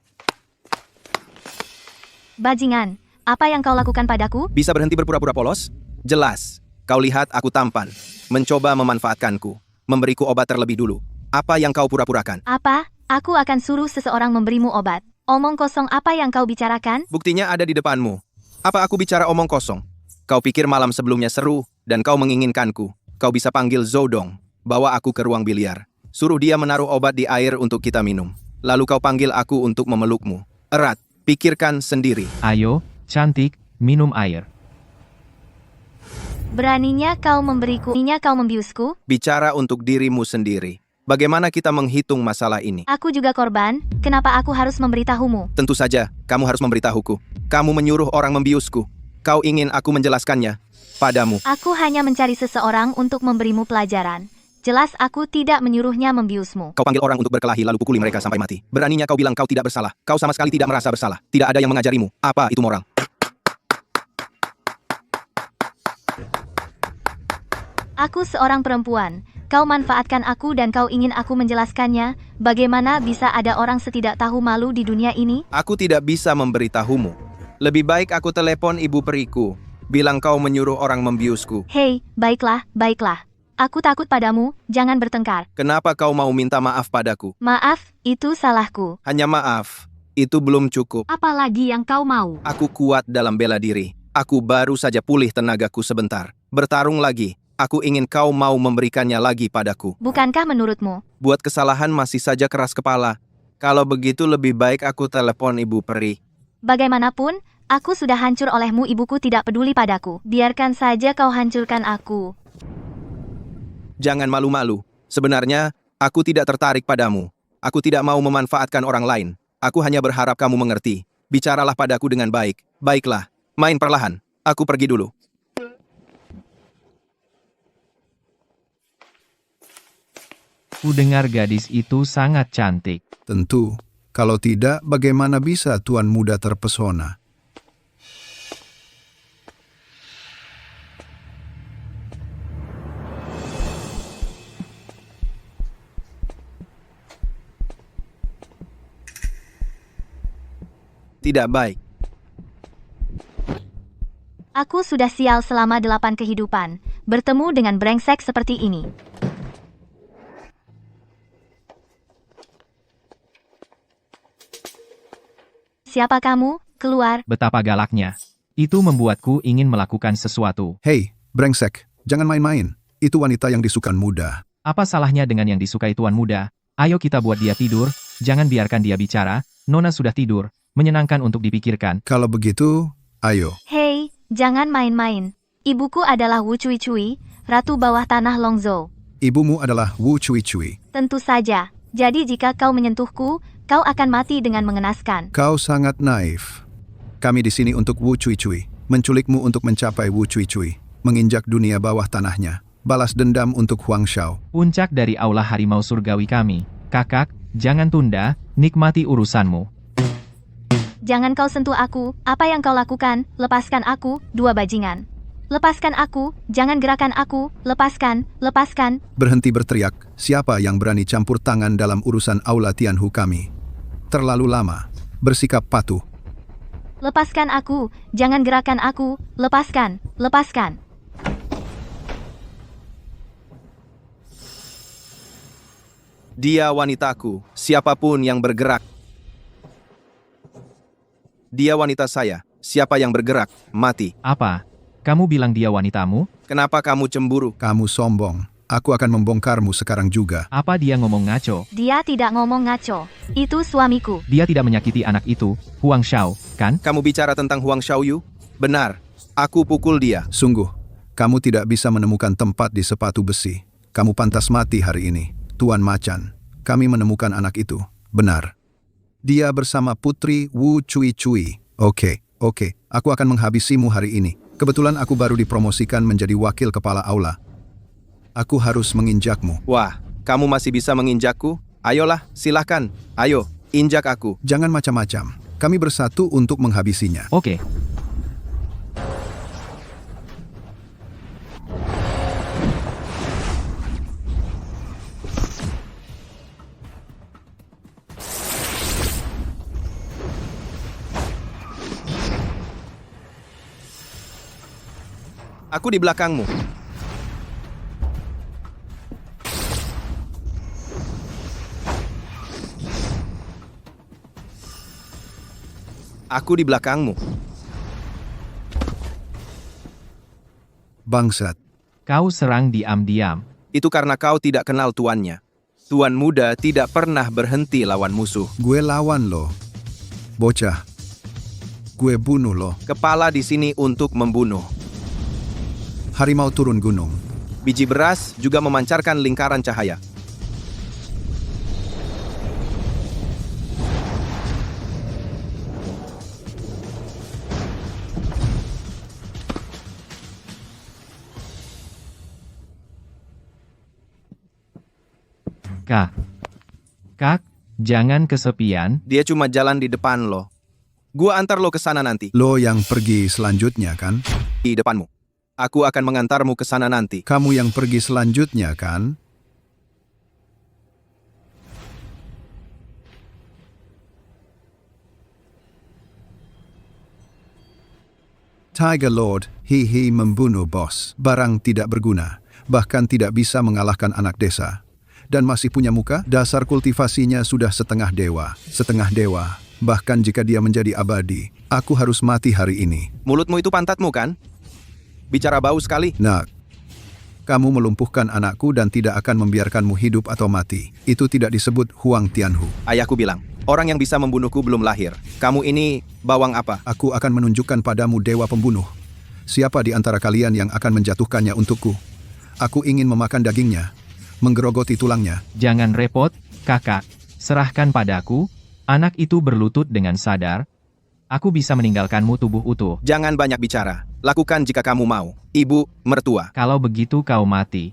Bajingan, apa yang kau lakukan padaku? Bisa berhenti berpura-pura polos? Jelas. Kau lihat aku tampan. Mencoba memanfaatkanku. Memberiku obat terlebih dulu. Apa yang kau pura-purakan? Apa? Aku akan suruh seseorang memberimu obat. Omong kosong apa yang kau bicarakan? Buktinya ada di depanmu. Apa aku bicara omong kosong? Kau pikir malam sebelumnya seru, dan kau menginginkanku. Kau bisa panggil Zodong. Bawa aku ke ruang biliar. Suruh dia menaruh obat di air untuk kita minum. Lalu kau panggil aku untuk memelukmu. Erat, pikirkan sendiri. Ayo, cantik, minum air. Beraninya kau membiusku? Bicara untuk dirimu sendiri. Bagaimana kita menghitung masalah ini? Aku juga korban, kenapa aku harus memberitahumu? Tentu saja, kamu harus memberitahuku. Kamu menyuruh orang membiusku. Kau ingin aku menjelaskannya padamu. Aku hanya mencari seseorang untuk memberimu pelajaran. Jelas aku tidak menyuruhnya membiusmu. Kau panggil orang untuk berkelahi lalu pukuli mereka sampai mati. Beraninya kau bilang kau tidak bersalah. Kau sama sekali tidak merasa bersalah. Tidak ada yang mengajarimu. Apa itu moral? Aku seorang perempuan. Kau manfaatkan aku dan kau ingin aku menjelaskannya. Bagaimana bisa ada orang setidak tahu malu di dunia ini? Aku tidak bisa memberitahumu. Lebih baik aku telepon ibu periku. Bilang kau menyuruh orang membiusku. Hei, baiklah, baiklah. Aku takut padamu, jangan bertengkar. Kenapa kau mau minta maaf padaku? Maaf, itu salahku. Hanya maaf. Itu belum cukup. Apalagi yang kau mau? Aku kuat dalam bela diri. Aku baru saja pulih tenagaku sebentar. Bertarung lagi. Aku ingin kau mau memberikannya lagi padaku. Bukankah menurutmu? Buat kesalahan masih saja keras kepala. Kalau begitu lebih baik aku telepon ibu peri. Bagaimanapun, aku sudah hancur olehmu, ibuku tidak peduli padaku. Biarkan saja kau hancurkan aku. Jangan malu-malu. Sebenarnya, aku tidak tertarik padamu. Aku tidak mau memanfaatkan orang lain. Aku hanya berharap kamu mengerti. Bicaralah padaku dengan baik. Baiklah, main perlahan. Aku pergi dulu. Ku dengar gadis itu sangat cantik. Tentu, kalau tidak, bagaimana bisa tuan muda terpesona? Tidak baik. Aku sudah sial selama 8 kehidupan. Bertemu dengan brengsek seperti ini. Siapa kamu? Keluar. Betapa galaknya. Itu membuatku ingin melakukan sesuatu. Hei, brengsek, jangan main-main. Itu wanita yang disukan muda. Apa salahnya dengan yang disukai tuan muda? Ayo kita buat dia tidur, jangan biarkan dia bicara. Nona sudah tidur, menyenangkan untuk dipikirkan. Kalau begitu, ayo. Hei, jangan main-main. Ibuku adalah Wu Cui Cui, Ratu Bawah Tanah Longzhou. Ibumu adalah Wu Cui Cui. Tentu saja. Jadi jika kau menyentuhku, kau akan mati dengan mengenaskan. Kau sangat naif. Kami di sini untuk Wu Cui Cui. Menculikmu untuk mencapai Wu Cui Cui. Menginjak dunia bawah tanahnya. Balas dendam untuk Huang Shao. Puncak dari aula harimau surgawi kami. Kakak, jangan tunda, nikmati urusanmu. Jangan kau sentuh aku, apa yang kau lakukan, lepaskan aku, dua bajingan. Lepaskan aku, jangan gerakan aku, lepaskan, lepaskan. Berhenti berteriak, siapa yang berani campur tangan dalam urusan aula Tianhu kami? Terlalu lama, bersikap patuh. Lepaskan aku, jangan gerakan aku, lepaskan, lepaskan. Dia wanitaku, siapapun yang bergerak. Dia wanita saya, siapa yang bergerak, mati. Apa? Kamu bilang dia wanitamu? Kenapa kamu cemburu? Kamu sombong. Aku akan membongkarmu sekarang juga. Apa dia ngomong ngaco? Dia tidak ngomong ngaco. Itu suamiku. Dia tidak menyakiti anak itu, Huang Shao, kan? Kamu bicara tentang Huang Xiaoyu? Benar, aku pukul dia. Sungguh, kamu tidak bisa menemukan tempat di sepatu besi. Kamu pantas mati hari ini. Tuan Macan, kami menemukan anak itu. Benar. Dia bersama putri Wu Cui Cui. Oke, aku akan menghabisimu hari ini. Kebetulan aku baru dipromosikan menjadi wakil kepala aula. Aku harus menginjakmu. Wah, kamu masih bisa menginjakku? Ayolah, silahkan. Ayo, injak aku. Jangan macam-macam. Kami bersatu untuk menghabisinya. Oke. Aku di belakangmu. Aku di belakangmu. Bangsat. Kau serang diam-diam. Itu karena kau tidak kenal tuannya. Tuan muda tidak pernah berhenti lawan musuh. Gue lawan lo. Bocah. Gue bunuh lo. Kepala di sini untuk membunuh. Harimau turun gunung. Biji beras juga memancarkan lingkaran cahaya. Kak, jangan kesepian. Dia cuma jalan di depan lo. Gua antar lo ke sana nanti. Lo yang pergi selanjutnya kan? Di depanmu. Aku akan mengantarmu ke sana nanti. Kamu yang pergi selanjutnya, kan? Tiger Lord, hihi membunuh bos. Barang tidak berguna, bahkan tidak bisa mengalahkan anak desa. Dan masih punya muka, dasar kultivasinya sudah setengah dewa. Setengah dewa, bahkan jika dia menjadi abadi, aku harus mati hari ini. Mulutmu itu pantatmu, kan? Bicara bau sekali. Nak, kamu melumpuhkan anakku dan tidak akan membiarkanmu hidup atau mati. Itu tidak disebut Huang Tianhu. Ayahku bilang, orang yang bisa membunuhku belum lahir. Kamu ini bawang apa? Aku akan menunjukkan padamu dewa pembunuh. Siapa di antara kalian yang akan menjatuhkannya untukku? Aku ingin memakan dagingnya, menggerogoti tulangnya. Jangan repot, kakak. Serahkan padaku. Anak itu berlutut dengan sadar. Aku bisa meninggalkanmu tubuh utuh. Jangan banyak bicara. Lakukan jika kamu mau. Ibu, mertua. Kalau begitu kau mati.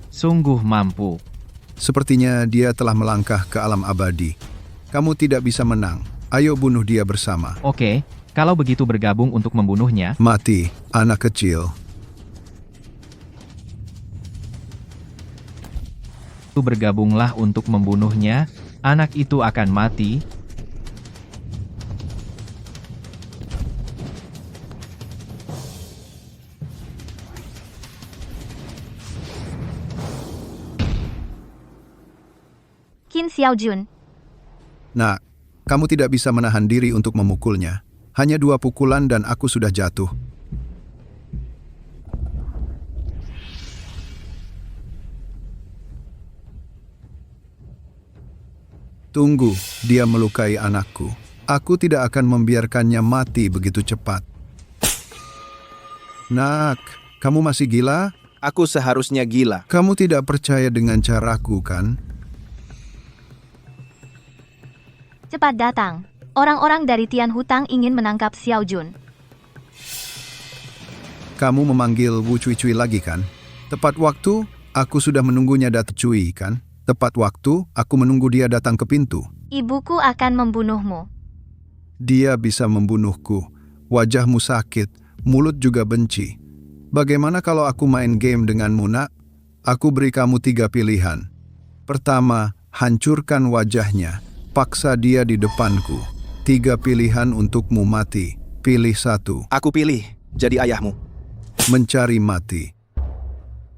Sungguh mampu. Sepertinya dia telah melangkah ke alam abadi. Kamu tidak bisa menang. Ayo bunuh dia bersama. Oke, kalau begitu bergabung untuk membunuhnya. Mati, anak kecil. Bergabunglah untuk membunuhnya. Anak itu akan mati. Qin Xiaojun. Nak, kamu tidak bisa menahan diri untuk memukulnya. Hanya 2 pukulan dan aku sudah jatuh. Tunggu, dia melukai anakku. Aku tidak akan membiarkannya mati begitu cepat. Nak, kamu masih gila? Aku seharusnya gila. Kamu tidak percaya dengan caraku, kan? Cepat datang. Orang-orang dari Tian Hutang ingin menangkap Xiao Jun. Kamu memanggil Wu Cui Cui lagi, kan? Tepat waktu, aku sudah menunggunya datang Cui, kan? Tepat waktu, aku menunggu dia datang ke pintu. Ibuku akan membunuhmu. Dia bisa membunuhku. Wajahmu sakit, mulut juga benci. Bagaimana kalau aku main game denganmu, nak? Aku beri kamu 3 pilihan. Pertama, hancurkan wajahnya. Paksa dia di depanku. 3 pilihan untukmu mati. Pilih 1. Aku pilih jadi ayahmu. Mencari mati.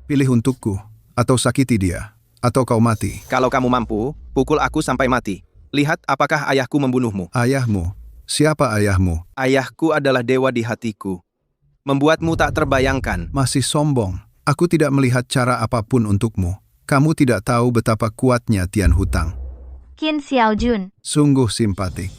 Pilih untukku, atau sakiti dia, atau kau mati. Kalau kamu mampu, pukul aku sampai mati. Lihat apakah ayahku membunuhmu. Ayahmu? Siapa ayahmu? Ayahku adalah dewa di hatiku. Membuatmu tak terbayangkan. Masih sombong. Aku tidak melihat cara apapun untukmu. Kamu tidak tahu betapa kuatnya Tian Hutang. Qin Xiaojun. Sungguh simpatik.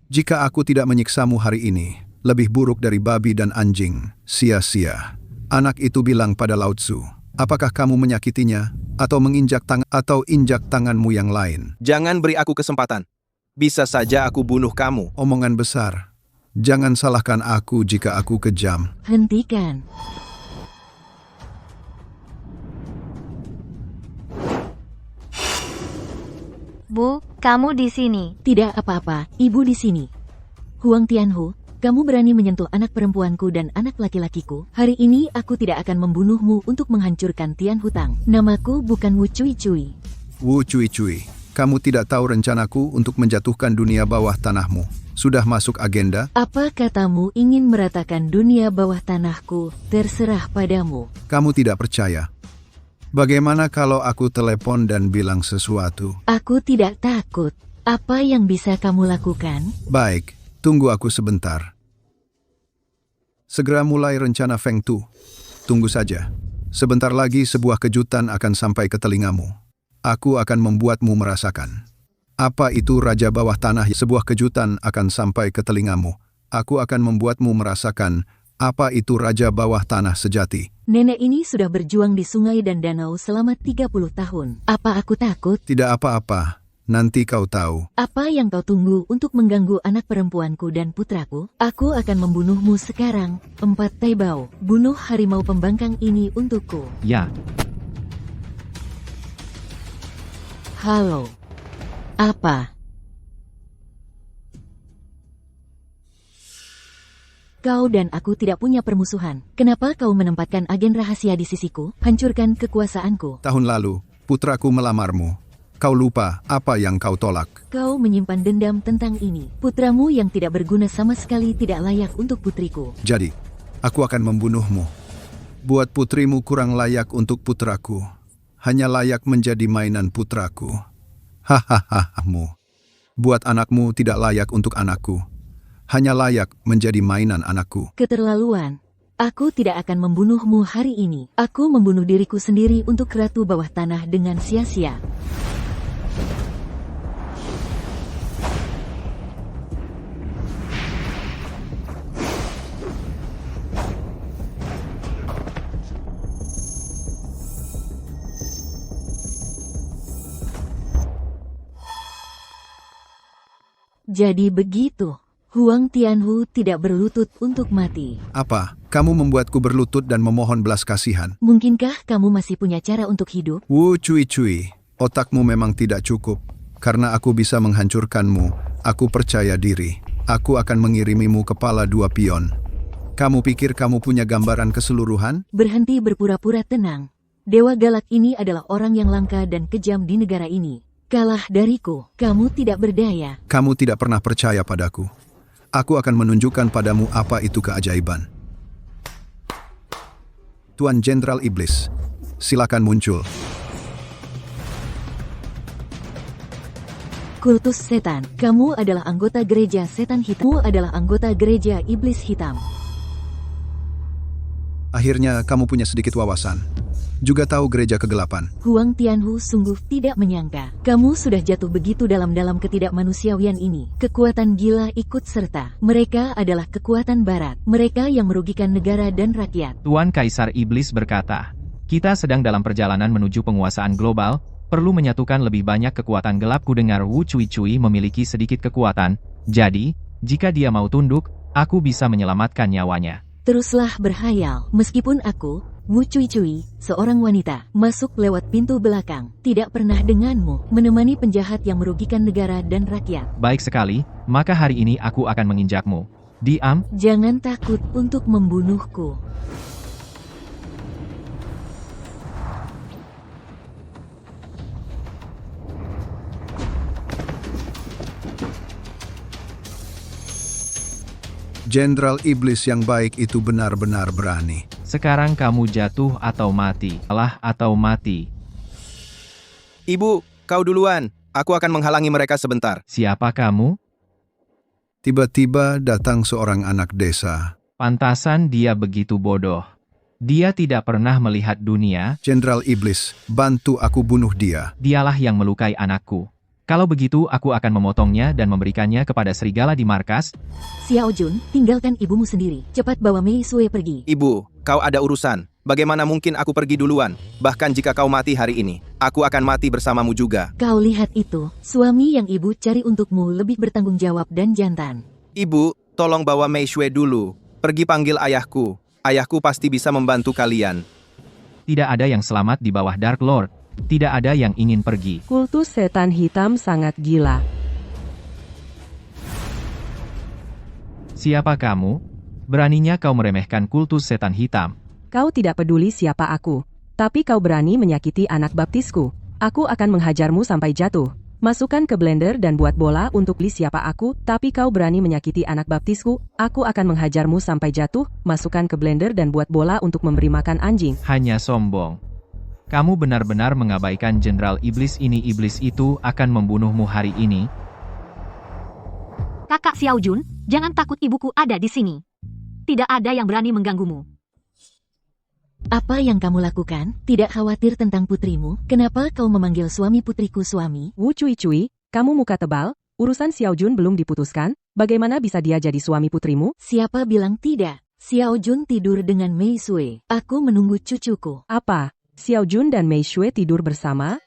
Jika aku tidak menyiksamu hari ini, lebih buruk dari babi dan anjing. Sia-sia. Anak itu bilang pada Lao Tzu, apakah kamu menyakitinya, atau menginjak atau injak tanganmu yang lain? Jangan beri aku kesempatan. Bisa saja aku bunuh kamu. Omongan besar. Jangan salahkan aku jika aku kejam. Hentikan. Bu, kamu di sini. Tidak apa-apa, ibu di sini. Huang Tianhu, kamu berani menyentuh anak perempuanku dan anak laki-lakiku. Hari ini aku tidak akan membunuhmu untuk menghancurkan Tian Hutang. Namaku bukan Wu Cui Cui. Wu Cui Cui, kamu tidak tahu rencanaku untuk menjatuhkan dunia bawah tanahmu. Sudah masuk agenda? Apa katamu ingin meratakan dunia bawah tanahku? Terserah padamu. Kamu tidak percaya. Bagaimana kalau aku telepon dan bilang sesuatu? Aku tidak takut. Apa yang bisa kamu lakukan? Baik, tunggu aku sebentar. Segera mulai rencana Feng Tu. Tunggu saja. Sebentar lagi sebuah kejutan akan sampai ke telingamu. Aku akan membuatmu merasakan. Apa itu Raja Bawah Tanah? Sebuah kejutan akan sampai ke telingamu. Aku akan membuatmu merasakan apa itu Raja Bawah Tanah sejati. Nenek ini sudah berjuang di sungai dan danau selama 30 tahun. Apa aku takut? Tidak apa-apa. Nanti kau tahu. Apa yang kau tunggu untuk mengganggu anak perempuanku dan putraku? Aku akan membunuhmu sekarang. 4 Taibao, bunuh harimau pembangkang ini untukku. Ya. Halo. Apa? Kau dan aku tidak punya permusuhan. Kenapa kau menempatkan agen rahasia di sisiku? Hancurkan kekuasaanku. Tahun lalu, putraku melamarmu. Kau lupa apa yang kau tolak. Kau menyimpan dendam tentang ini. Putramu yang tidak berguna sama sekali tidak layak untuk putriku. Jadi, aku akan membunuhmu. Buat putrimu kurang layak untuk putraku. Hanya layak menjadi mainan putraku. Hahaha. Buat anakmu tidak layak untuk anakku. Hanya layak menjadi mainan anakku. Keterlaluan. Aku tidak akan membunuhmu hari ini. Aku membunuh diriku sendiri untuk ratu bawah tanah dengan sia-sia. Jadi begitu. Huang Tianhu tidak berlutut untuk mati. Apa? Kamu membuatku berlutut dan memohon belas kasihan. Mungkinkah kamu masih punya cara untuk hidup? Wu Cui, otakmu memang tidak cukup. Karena aku bisa menghancurkanmu, aku percaya diri. Aku akan mengirimimu kepala 2 pion. Kamu pikir kamu punya gambaran keseluruhan? Berhenti berpura-pura tenang. Dewa galak ini adalah orang yang langka dan kejam di negara ini. Kalah dariku, kamu tidak berdaya. Kamu tidak pernah percaya padaku. Aku akan menunjukkan padamu apa itu keajaiban. Tuan Jenderal Iblis, silakan muncul. Kultus setan, kamu adalah anggota gereja setan hitam. Kamu adalah anggota gereja iblis hitam. Akhirnya kamu punya sedikit wawasan. Juga tahu gereja kegelapan. Huang Tianhu sungguh tidak menyangka. Kamu sudah jatuh begitu dalam ketidakmanusiawian ini. Kekuatan gila ikut serta. Mereka adalah kekuatan barat. Mereka yang merugikan negara dan rakyat. Tuan Kaisar Iblis berkata, kita sedang dalam perjalanan menuju penguasaan global, perlu menyatukan lebih banyak kekuatan gelap. Ku dengar Wu Cui memiliki sedikit kekuatan, jadi, jika dia mau tunduk, aku bisa menyelamatkan nyawanya. Teruslah berhayal. Meskipun aku, Wu Cui, seorang wanita, masuk lewat pintu belakang, tidak pernah denganmu, menemani penjahat yang merugikan negara dan rakyat. Baik sekali, maka hari ini aku akan menginjakmu. Diam. Jangan takut untuk membunuhku. Jenderal Iblis yang baik itu benar-benar berani. Sekarang kamu jatuh atau mati. Kalah atau mati. Ibu, kau duluan. Aku akan menghalangi mereka sebentar. Siapa kamu? Tiba-tiba datang seorang anak desa. Pantasan dia begitu bodoh. Dia tidak pernah melihat dunia. Jenderal Iblis, bantu aku bunuh dia. Dialah yang melukai anakku. Kalau begitu aku akan memotongnya dan memberikannya kepada serigala di markas. Xiao Jun, tinggalkan ibumu sendiri. Cepat bawa Mei Sue pergi. Ibu, kau ada urusan. Bagaimana mungkin aku pergi duluan? Bahkan jika kau mati hari ini, aku akan mati bersamamu juga. Kau lihat itu, suami yang ibu cari untukmu lebih bertanggung jawab dan jantan. Ibu, tolong bawa Mei Sue dulu. Pergi panggil ayahku. Ayahku pasti bisa membantu kalian. Tidak ada yang selamat di bawah Dark Lord. Tidak ada yang ingin pergi. Kultus setan hitam sangat gila. Siapa kamu? Beraninya kau meremehkan kultus setan hitam. Kau tidak peduli siapa aku. Tapi kau berani menyakiti anak baptisku. Aku akan menghajarmu sampai jatuh. Masukkan ke blender dan buat bola untuk li siapa aku. Tapi kau berani menyakiti anak baptisku. Aku akan menghajarmu sampai jatuh. Masukkan ke blender dan buat bola untuk memberi makan anjing. Hanya sombong. Kamu benar-benar mengabaikan Jenderal Iblis ini. Iblis itu akan membunuhmu hari ini. Kakak Xiao Jun, jangan takut, ibuku ada di sini. Tidak ada yang berani mengganggumu. Apa yang kamu lakukan? Tidak khawatir tentang putrimu? Kenapa kau memanggil suami putriku suami? Wu Cui, kamu muka tebal. Urusan Xiao Jun belum diputuskan. Bagaimana bisa dia jadi suami putrimu? Siapa bilang tidak? Xiao Jun tidur dengan Mei Sue. Aku menunggu cucuku. Apa? Xiao Jun dan Mei Sue tidur bersama?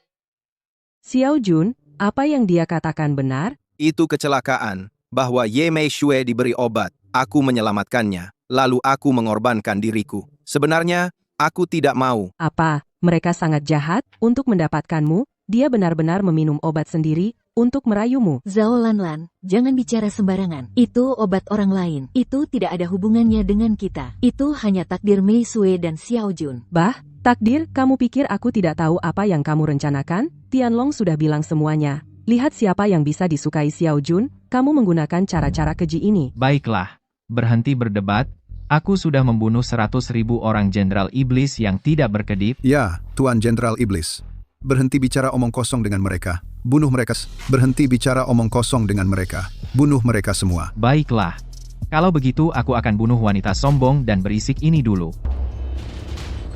Xiao Jun, apa yang dia katakan benar? Itu kecelakaan. Bahwa Ye Mei Sue diberi obat. Aku menyelamatkannya. Lalu aku mengorbankan diriku. Sebenarnya, aku tidak mau. Apa? Mereka sangat jahat untuk mendapatkanmu. dia benar-benar meminum obat sendiri untuk merayumu. Zhao Lanlan, jangan bicara sembarangan. Itu obat orang lain. Itu tidak ada hubungannya dengan kita. Itu hanya takdir Mei Sue dan Xiao Jun. Bah, takdir, kamu pikir aku tidak tahu apa yang kamu rencanakan? Tianlong sudah bilang semuanya. Lihat siapa yang bisa disukai Xiao Jun, kamu menggunakan cara-cara keji ini. Baiklah, berhenti berdebat. Aku sudah membunuh 100.000 orang Jenderal Iblis yang tidak berkedip. Ya, Tuan Jenderal Iblis. Berhenti bicara omong kosong dengan mereka. Bunuh mereka. Berhenti bicara omong kosong dengan mereka. Bunuh mereka semua. Baiklah. Kalau begitu aku akan bunuh wanita sombong dan berisik ini dulu.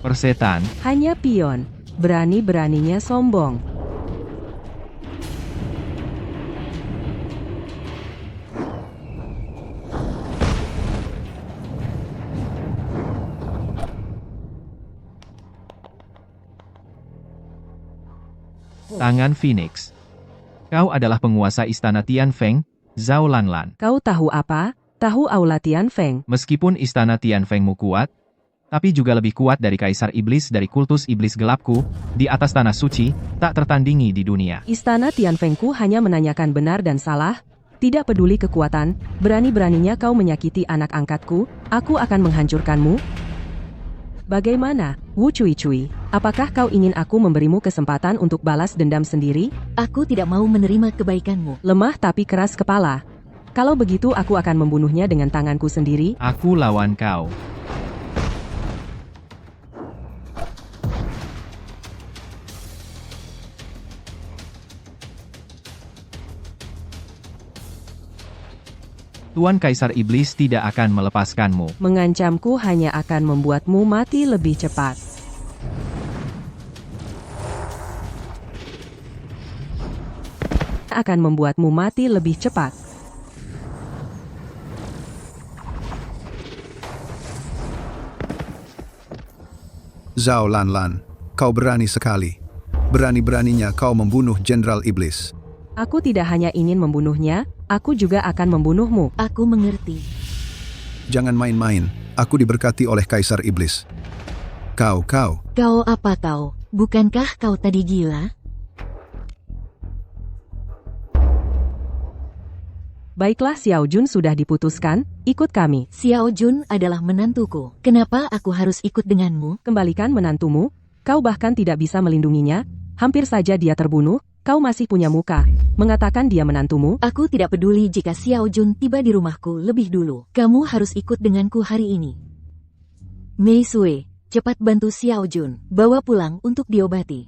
Persetan, Hanya pion, berani-beraninya sombong. tangan Phoenix. Kau adalah penguasa istana Tianfeng, Zhao Lanlan. Kau tahu apa? Tahu Aula Tianfeng. Meskipun istana Tianfengmu kuat, tapi juga lebih kuat dari Kaisar Iblis dari kultus Iblis Gelapku, di atas tanah suci, tak tertandingi di dunia. Istana Tianfengku hanya menanyakan benar dan salah, tidak peduli kekuatan, berani-beraninya kau menyakiti anak angkatku, aku akan menghancurkanmu. Bagaimana, Wu Cui? Apakah kau ingin aku memberimu kesempatan untuk balas dendam sendiri? Aku tidak mau menerima kebaikanmu. Lemah tapi keras kepala. Kalau begitu aku akan membunuhnya dengan tanganku sendiri. Aku lawan kau. Tuan Kaisar Iblis tidak akan melepaskanmu. Mengancamku hanya akan membuatmu mati lebih cepat. Akan membuatmu mati lebih cepat. Zhao Lanlan, kau berani sekali. Berani-beraninya kau membunuh Jenderal Iblis. Aku tidak hanya ingin membunuhnya, aku juga akan membunuhmu. Aku mengerti. Jangan main-main, aku diberkati oleh Kaisar Iblis. Kau. Kau apa kau? Bukankah kau tadi gila? Baiklah, Xiao Jun sudah diputuskan, ikut kami. Xiao Jun adalah menantuku. Kenapa aku harus ikut denganmu? Kembalikan menantumu, kau bahkan tidak bisa melindunginya, hampir saja dia terbunuh. Kau masih punya muka, mengatakan dia menantumu? Aku tidak peduli jika Xiao Jun tiba di rumahku lebih dulu. Kamu harus ikut denganku hari ini. Mei Sue, cepat bantu Xiao Jun. Bawa pulang untuk diobati.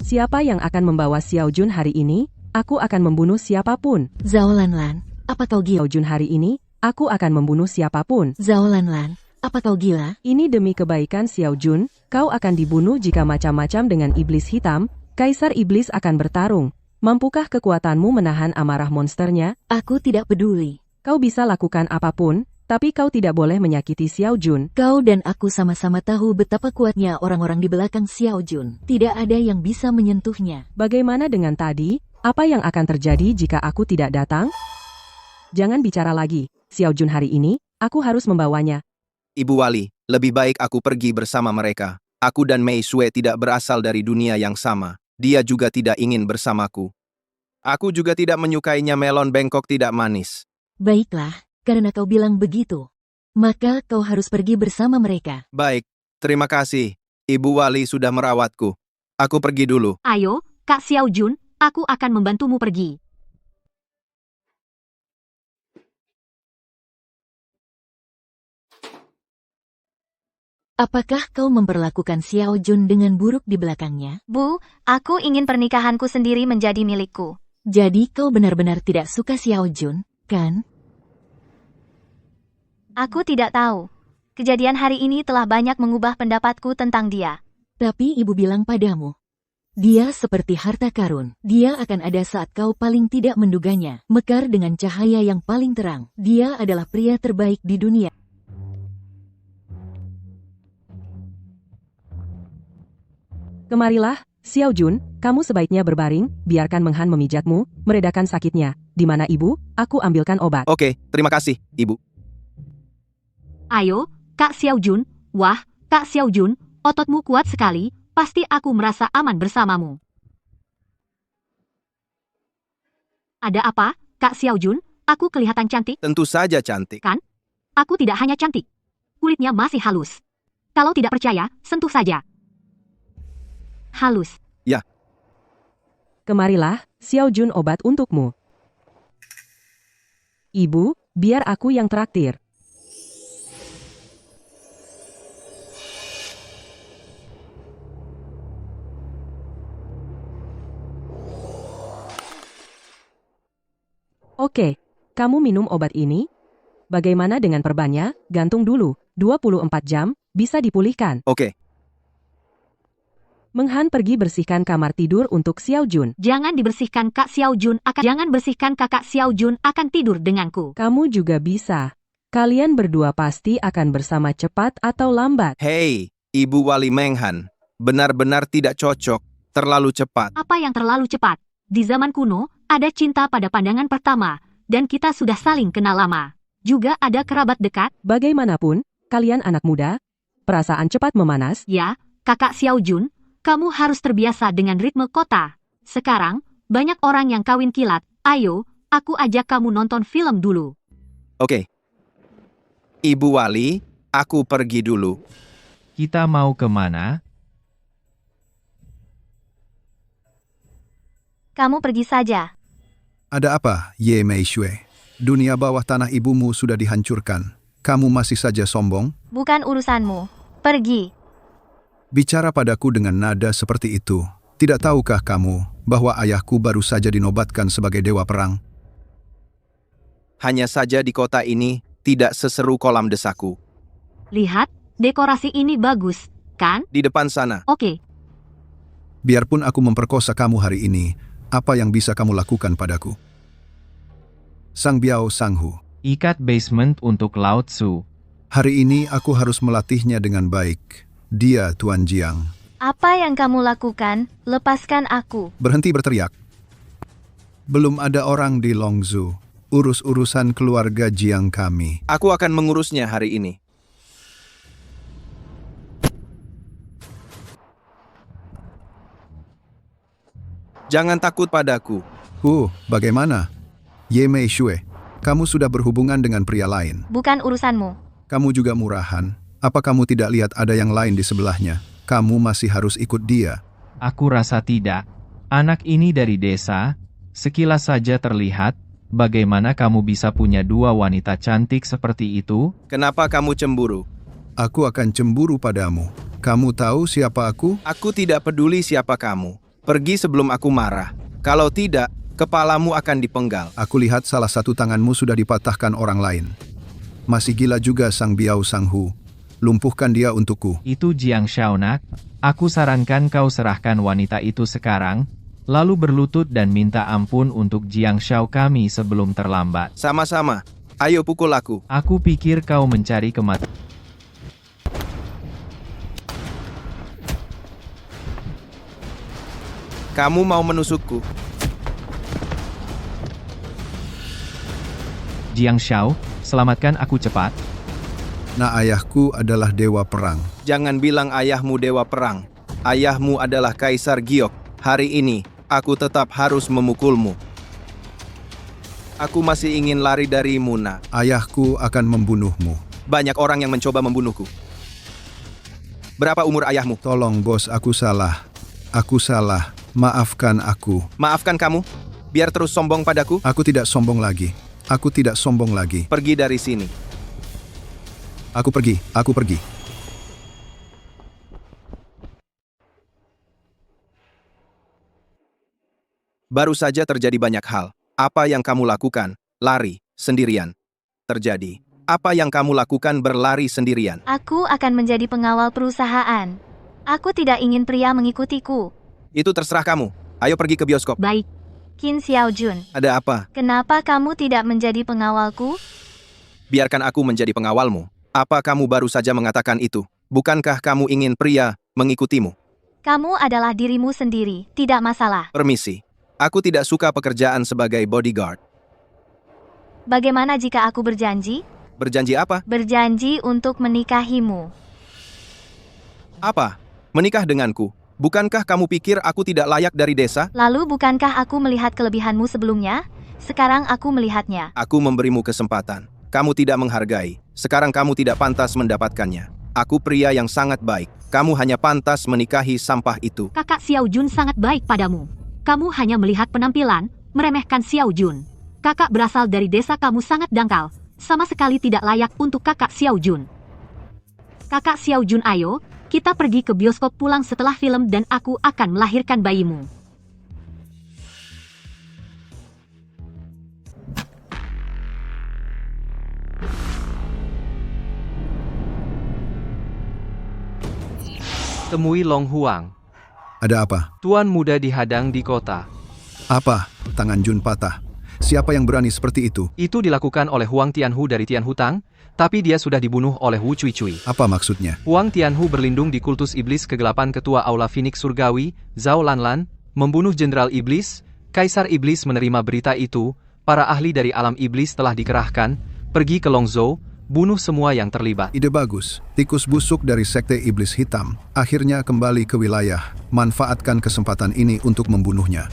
Siapa yang akan membawa Xiao Jun hari ini? Aku akan membunuh siapapun. Zhao Lanlan, apa kau gila? Xiao Jun hari ini, aku akan membunuh siapapun. Zhao Lanlan, apa kau gila? Ini demi kebaikan Xiao Jun, kau akan dibunuh jika macam-macam dengan iblis hitam. Kaisar Iblis akan bertarung. Mampukah kekuatanmu menahan amarah monsternya? Aku tidak peduli. Kau bisa lakukan apapun, tapi kau tidak boleh menyakiti Xiao Jun. Kau dan aku sama-sama tahu betapa kuatnya orang-orang di belakang Xiao Jun. Tidak ada yang bisa menyentuhnya. Bagaimana dengan tadi? Apa yang akan terjadi jika aku tidak datang? Jangan bicara lagi. Xiao Jun hari ini, aku harus membawanya. Ibu Wali, lebih baik aku pergi bersama mereka. Aku dan Mei Sue tidak berasal dari dunia yang sama. Dia juga tidak ingin bersamaku. Aku juga tidak menyukainya melon bengkok tidak manis. Baiklah, karena kau bilang begitu, maka kau harus pergi bersama mereka. Baik, terima kasih. Ibu Wali sudah merawatku. Aku pergi dulu. Ayo, Kak Xiao Jun, aku akan membantumu pergi. Apakah kau memperlakukan Xiao Jun dengan buruk di belakangnya? Bu, aku ingin pernikahanku sendiri menjadi milikku. Jadi kau benar-benar tidak suka Xiao Jun, kan? Aku tidak tahu. Kejadian hari ini telah banyak mengubah pendapatku tentang dia. Tapi ibu bilang padamu, dia seperti harta karun. Dia akan ada saat kau paling tidak menduganya. Mekar dengan cahaya yang paling terang. Dia adalah pria terbaik di dunia. Kemarilah, Xiao Jun, kamu sebaiknya berbaring, biarkan Meng Han memijatmu, meredakan sakitnya. Di mana ibu? Aku ambilkan obat. Oke, terima kasih, Ibu. Ayo, Kak Xiao Jun. Wah, Kak Xiao Jun, ototmu kuat sekali, pasti aku merasa aman bersamamu. Ada apa, Kak Xiao Jun? Aku kelihatan cantik, Tentu saja cantik. kan? Aku tidak hanya cantik. Kulitnya masih halus. Kalau tidak percaya, sentuh saja. Halus. Kemarilah, Xiao Jun obat untukmu. Ibu, biar aku yang traktir. Oke, kamu minum obat ini? Bagaimana dengan perbannya? Gantung dulu, 24 jam, bisa dipulihkan. Oke, Menghan pergi bersihkan kamar tidur untuk Xiao Jun. Jangan dibersihkan Kak Xiao Jun jangan bersihkan Kakak Xiao Jun akan tidur denganku. Kamu juga bisa. Kalian berdua pasti akan bersama cepat atau lambat. hei, Ibu Wali Menghan. Benar-benar tidak cocok. Terlalu cepat. Apa yang terlalu cepat? Di zaman kuno, ada cinta pada pandangan pertama, dan kita sudah saling kenal lama. Juga ada kerabat dekat, Bagaimanapun, kalian anak muda, perasaan cepat memanas. ya, Kakak Xiao Jun, kamu harus terbiasa dengan ritme kota. Sekarang, banyak orang yang kawin kilat. Ayo, aku ajak kamu nonton film dulu. Oke. Ibu Wali, aku pergi dulu. Kita mau kemana? Kamu pergi saja. Ada apa, Ye Mei Shue? Dunia bawah tanah ibumu sudah dihancurkan. Kamu masih saja sombong? Bukan urusanmu. Pergi. Bicara padaku dengan nada seperti itu. Tidak tahukah kamu bahwa ayahku baru saja dinobatkan sebagai dewa perang? Hanya saja di kota ini tidak seseru kolam desaku. Lihat, dekorasi ini bagus, kan? Di depan sana. Oke, Biarpun aku memperkosa kamu hari ini, apa yang bisa kamu lakukan padaku? Sang Biao Sanghu, Ikat basement untuk Lao Tzu. hari ini aku harus melatihnya dengan baik. Dia Tuan Jiang. Apa yang kamu lakukan? Lepaskan aku. Berhenti berteriak. Belum ada orang di Longzhou. Urus-urusan keluarga Jiang kami. Aku akan mengurusnya hari ini. Jangan takut padaku. Bagaimana? Ye Mei Shue, kamu sudah berhubungan dengan pria lain. Bukan urusanmu. Kamu juga murahan. Apa kamu tidak lihat ada yang lain di sebelahnya? Kamu masih harus ikut dia. Aku rasa tidak. Anak ini dari desa, sekilas saja terlihat, bagaimana kamu bisa punya dua wanita cantik seperti itu? Kenapa kamu cemburu? Aku akan cemburu padamu. Kamu tahu siapa aku? Aku tidak peduli siapa kamu. Pergi sebelum aku marah. Kalau tidak, kepalamu akan dipenggal. Aku lihat salah satu tanganmu sudah dipatahkan orang lain. Masih gila juga Sang Biao Sanghu. Lumpuhkan dia untukku. Itu Jiang Xiao nak. Aku sarankan kau serahkan wanita itu sekarang, lalu berlutut dan minta ampun untuk Jiang Xiao kami sebelum terlambat. Sama-sama. Ayo pukul aku. Aku pikir kau mencari kematian. Kamu mau menusukku. Jiang Xiao, selamatkan aku cepat. Nah, ayahku adalah dewa perang. Jangan bilang ayahmu dewa perang. Ayahmu adalah Kaisar Giok. Hari ini, aku tetap harus memukulmu. Aku masih ingin lari darimu, nak. Ayahku akan membunuhmu. Banyak orang yang mencoba membunuhku. Berapa umur ayahmu? Tolong bos, aku salah. Aku salah. Maafkan aku. Maafkan kamu. Biar terus sombong padaku. Aku tidak sombong lagi. Aku tidak sombong lagi. Pergi dari sini. Aku pergi. Aku pergi. Baru saja terjadi banyak hal. Apa yang kamu lakukan? Lari, sendirian. Terjadi. Apa yang kamu lakukan berlari sendirian? Aku akan menjadi pengawal perusahaan. Aku tidak ingin pria mengikutiku. Itu terserah kamu. Ayo pergi ke bioskop. baik. Qin Xiao Jun, Ada apa? kenapa kamu tidak menjadi pengawalku? Biarkan aku menjadi pengawalmu. Apa kamu baru saja mengatakan itu? Bukankah kamu ingin pria mengikutimu? Kamu adalah dirimu sendiri, tidak masalah. Permisi. Aku tidak suka pekerjaan sebagai bodyguard. Bagaimana jika aku berjanji? Berjanji apa? Berjanji untuk menikahimu. Apa? Menikah denganku? Bukankah kamu pikir aku tidak layak dari desa? Lalu bukankah aku melihat kelebihanmu sebelumnya? sekarang aku melihatnya. Aku memberimu kesempatan. Kamu tidak menghargai. Sekarang kamu tidak pantas mendapatkannya. Aku pria yang sangat baik. Kamu hanya pantas menikahi sampah itu. Kakak Xiao Jun sangat baik padamu. Kamu hanya melihat penampilan, meremehkan Xiao Jun. Kakak berasal dari desa kamu sangat dangkal, sama sekali tidak layak untuk kakak Xiao Jun. Kakak Xiao Jun, ayo, kita pergi ke bioskop pulang setelah film dan aku akan melahirkan bayimu. Temui Long Huang. Ada apa? Tuan muda dihadang di kota. Apa? Tangan Jun patah. Siapa yang berani seperti itu? Itu dilakukan oleh Huang Tianhu dari Tianhu Tang, tapi dia sudah dibunuh oleh Wu Cui Cui. Apa maksudnya? Huang Tianhu berlindung di kultus iblis kegelapan ketua Aula Phoenix Surgawi, Zhao Lanlan, membunuh Jenderal Iblis. Kaisar Iblis menerima berita itu, para ahli dari alam iblis telah dikerahkan, pergi ke Longzhou, bunuh semua yang terlibat. Ide bagus. Tikus busuk dari Sekte Iblis Hitam akhirnya kembali ke wilayah. Manfaatkan kesempatan ini untuk membunuhnya.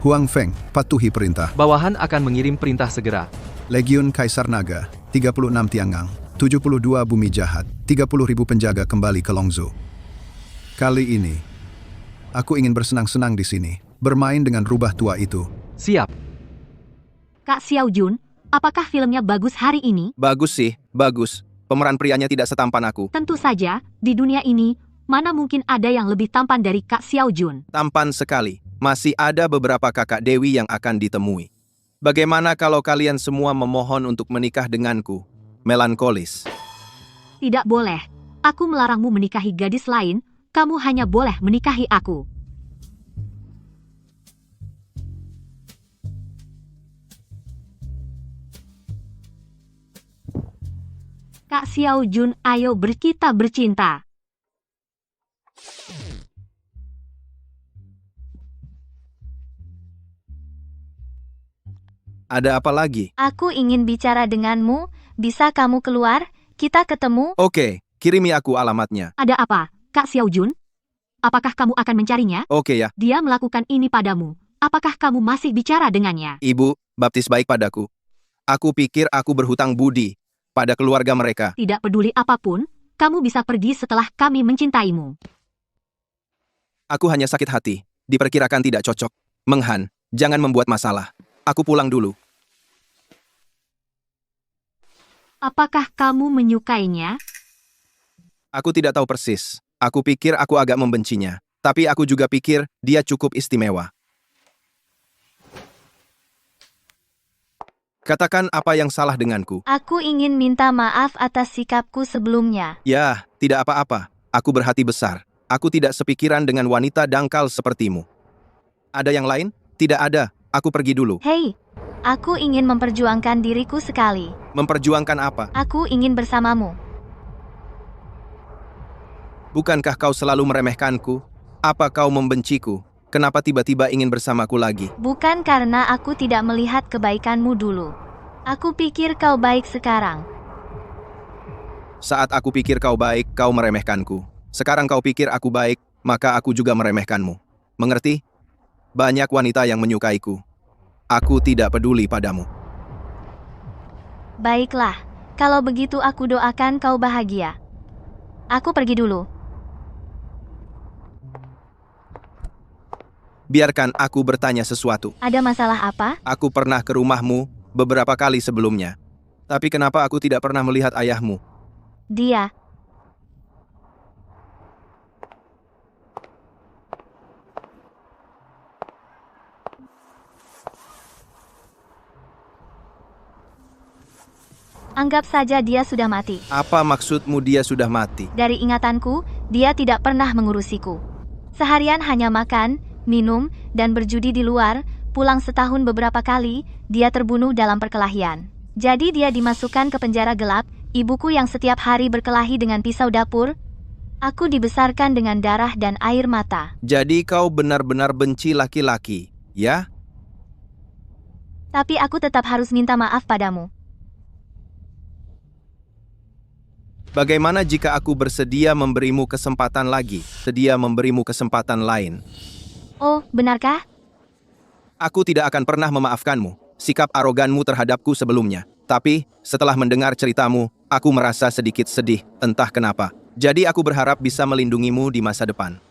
Huang Feng, patuhi perintah. Bawahan akan mengirim perintah segera. Legiun Kaisar Naga, 36 Tiangang, 72 Bumi Jahat, 30.000 penjaga kembali ke Longzhou. Kali ini, aku ingin bersenang-senang di sini, bermain dengan rubah tua itu. Siap. Kak Xiao Jun, apakah filmnya bagus hari ini? Bagus sih, bagus. Pemeran prianya tidak setampan aku. Tentu saja, di dunia ini, mana mungkin ada yang lebih tampan dari Kak Xiao Jun? Tampan sekali. Masih ada beberapa kakak dewi yang akan ditemui. Bagaimana kalau kalian semua memohon untuk menikah denganku? Melankolis. Tidak boleh. Aku melarangmu menikahi gadis lain, kamu hanya boleh menikahi aku. Kak Xiao Jun, ayo kita bercinta. Ada apa lagi? Aku ingin bicara denganmu, bisa kamu keluar? Kita ketemu? Oke, kirimi aku alamatnya. Ada apa, Kak Xiao Jun? Apakah kamu akan mencarinya? Oke ya. Dia melakukan ini padamu. Apakah kamu masih bicara dengannya? Ibu, baptis baik padaku. Aku pikir aku berhutang budi pada keluarga mereka. Tidak peduli apapun, kamu bisa pergi setelah kami mencintaimu. Aku hanya sakit hati. Diperkirakan tidak cocok. Menghan, jangan membuat masalah. Aku pulang dulu. Apakah kamu menyukainya? Aku tidak tahu persis. Aku pikir aku agak membencinya. Tapi aku juga pikir dia cukup istimewa. Katakan apa yang salah denganku. Aku ingin minta maaf atas sikapku sebelumnya. Ya, tidak apa-apa. Aku berhati besar. Aku tidak sepikiran dengan wanita dangkal sepertimu. Ada yang lain? Tidak ada. Aku pergi dulu. Hei, aku ingin memperjuangkan diriku sekali. Memperjuangkan apa? Aku ingin bersamamu. Bukankah kau selalu meremehkanku? Apa kau membenciku? Kenapa tiba-tiba ingin bersamaku lagi? Bukan karena aku tidak melihat kebaikanmu dulu. Aku pikir kau baik sekarang. Saat aku pikir kau baik, kau meremehkanku. Sekarang kau pikir aku baik, maka aku juga meremehkanmu. Mengerti? Banyak wanita yang menyukaiku. Aku tidak peduli padamu. Baiklah, kalau begitu aku doakan kau bahagia. Aku pergi dulu. Biarkan aku bertanya sesuatu. Ada masalah apa? Aku pernah ke rumahmu beberapa kali sebelumnya. Tapi kenapa aku tidak pernah melihat ayahmu? Dia. Anggap saja dia sudah mati. Apa maksudmu dia sudah mati? Dari ingatanku, dia tidak pernah mengurusiku. Seharian hanya makan, minum, dan berjudi di luar. Pulang setahun beberapa kali, dia terbunuh dalam perkelahian. Jadi dia dimasukkan ke penjara gelap. Ibuku yang setiap hari berkelahi dengan pisau dapur. Aku dibesarkan dengan darah dan air mata. Jadi kau benar-benar benci laki-laki, ya? Tapi aku tetap harus minta maaf padamu. Bagaimana jika aku bersedia memberimu kesempatan lagi? Sedia memberimu kesempatan lain. Oh, benarkah? Aku tidak akan pernah memaafkanmu. Sikap aroganmu terhadapku sebelumnya. Tapi, setelah mendengar ceritamu, aku merasa sedikit sedih, entah kenapa. Jadi aku berharap bisa melindungimu di masa depan.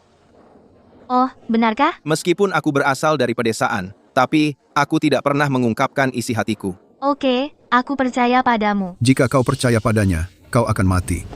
Oh, benarkah? Meskipun aku berasal dari pedesaan, tapi aku tidak pernah mengungkapkan isi hatiku. Oke, aku percaya padamu. Jika kau percaya padanya, kau akan mati.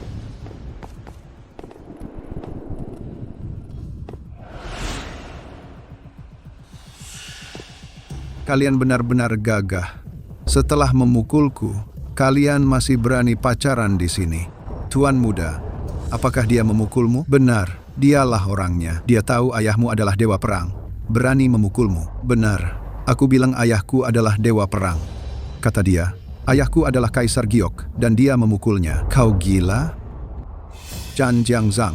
Kalian benar-benar gagah. Setelah memukulku, kalian masih berani pacaran di sini. Tuan muda, apakah dia memukulmu? Benar, dialah orangnya. Dia tahu ayahmu adalah dewa perang. Berani memukulmu. Benar, aku bilang ayahku adalah dewa perang. Kata dia, ayahku adalah Kaisar Giok dan dia memukulnya. Kau gila? Chan Jiangzhang,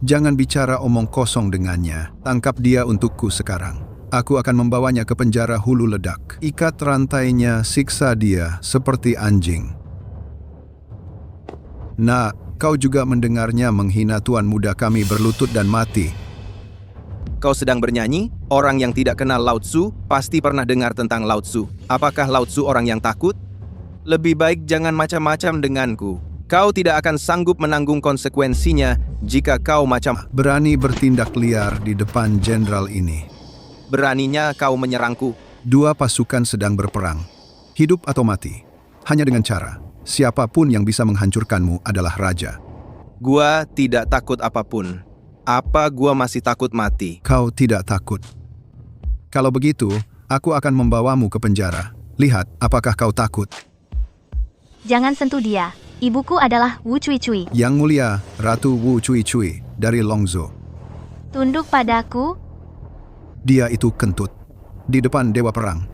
jangan bicara omong kosong dengannya. Tangkap dia untukku sekarang. Aku akan membawanya ke penjara hulu ledak. Ikat rantainya, siksa dia seperti anjing. Nah, kau juga mendengarnya menghina tuan muda kami berlutut dan mati. Kau sedang bernyanyi? Orang yang tidak kenal Lao Tzu pasti pernah dengar tentang Lao Tzu. Apakah Lao Tzu orang yang takut? Lebih baik jangan macam-macam denganku. Kau tidak akan sanggup menanggung konsekuensinya jika kau macam... Berani bertindak liar di depan jenderal ini. Beraninya kau menyerangku. Dua pasukan sedang berperang. Hidup atau mati. Hanya dengan cara, siapapun yang bisa menghancurkanmu adalah raja. Gua tidak takut apapun. Apa gua masih takut mati? Kau tidak takut. Kalau begitu, aku akan membawamu ke penjara. Lihat, apakah kau takut? Jangan sentuh dia. Ibuku adalah Wu Cui Cui. Yang mulia, Ratu Wu Cui Cui dari Longzhou. Tunduk padaku. Dia itu kentut. Di depan dewa perang.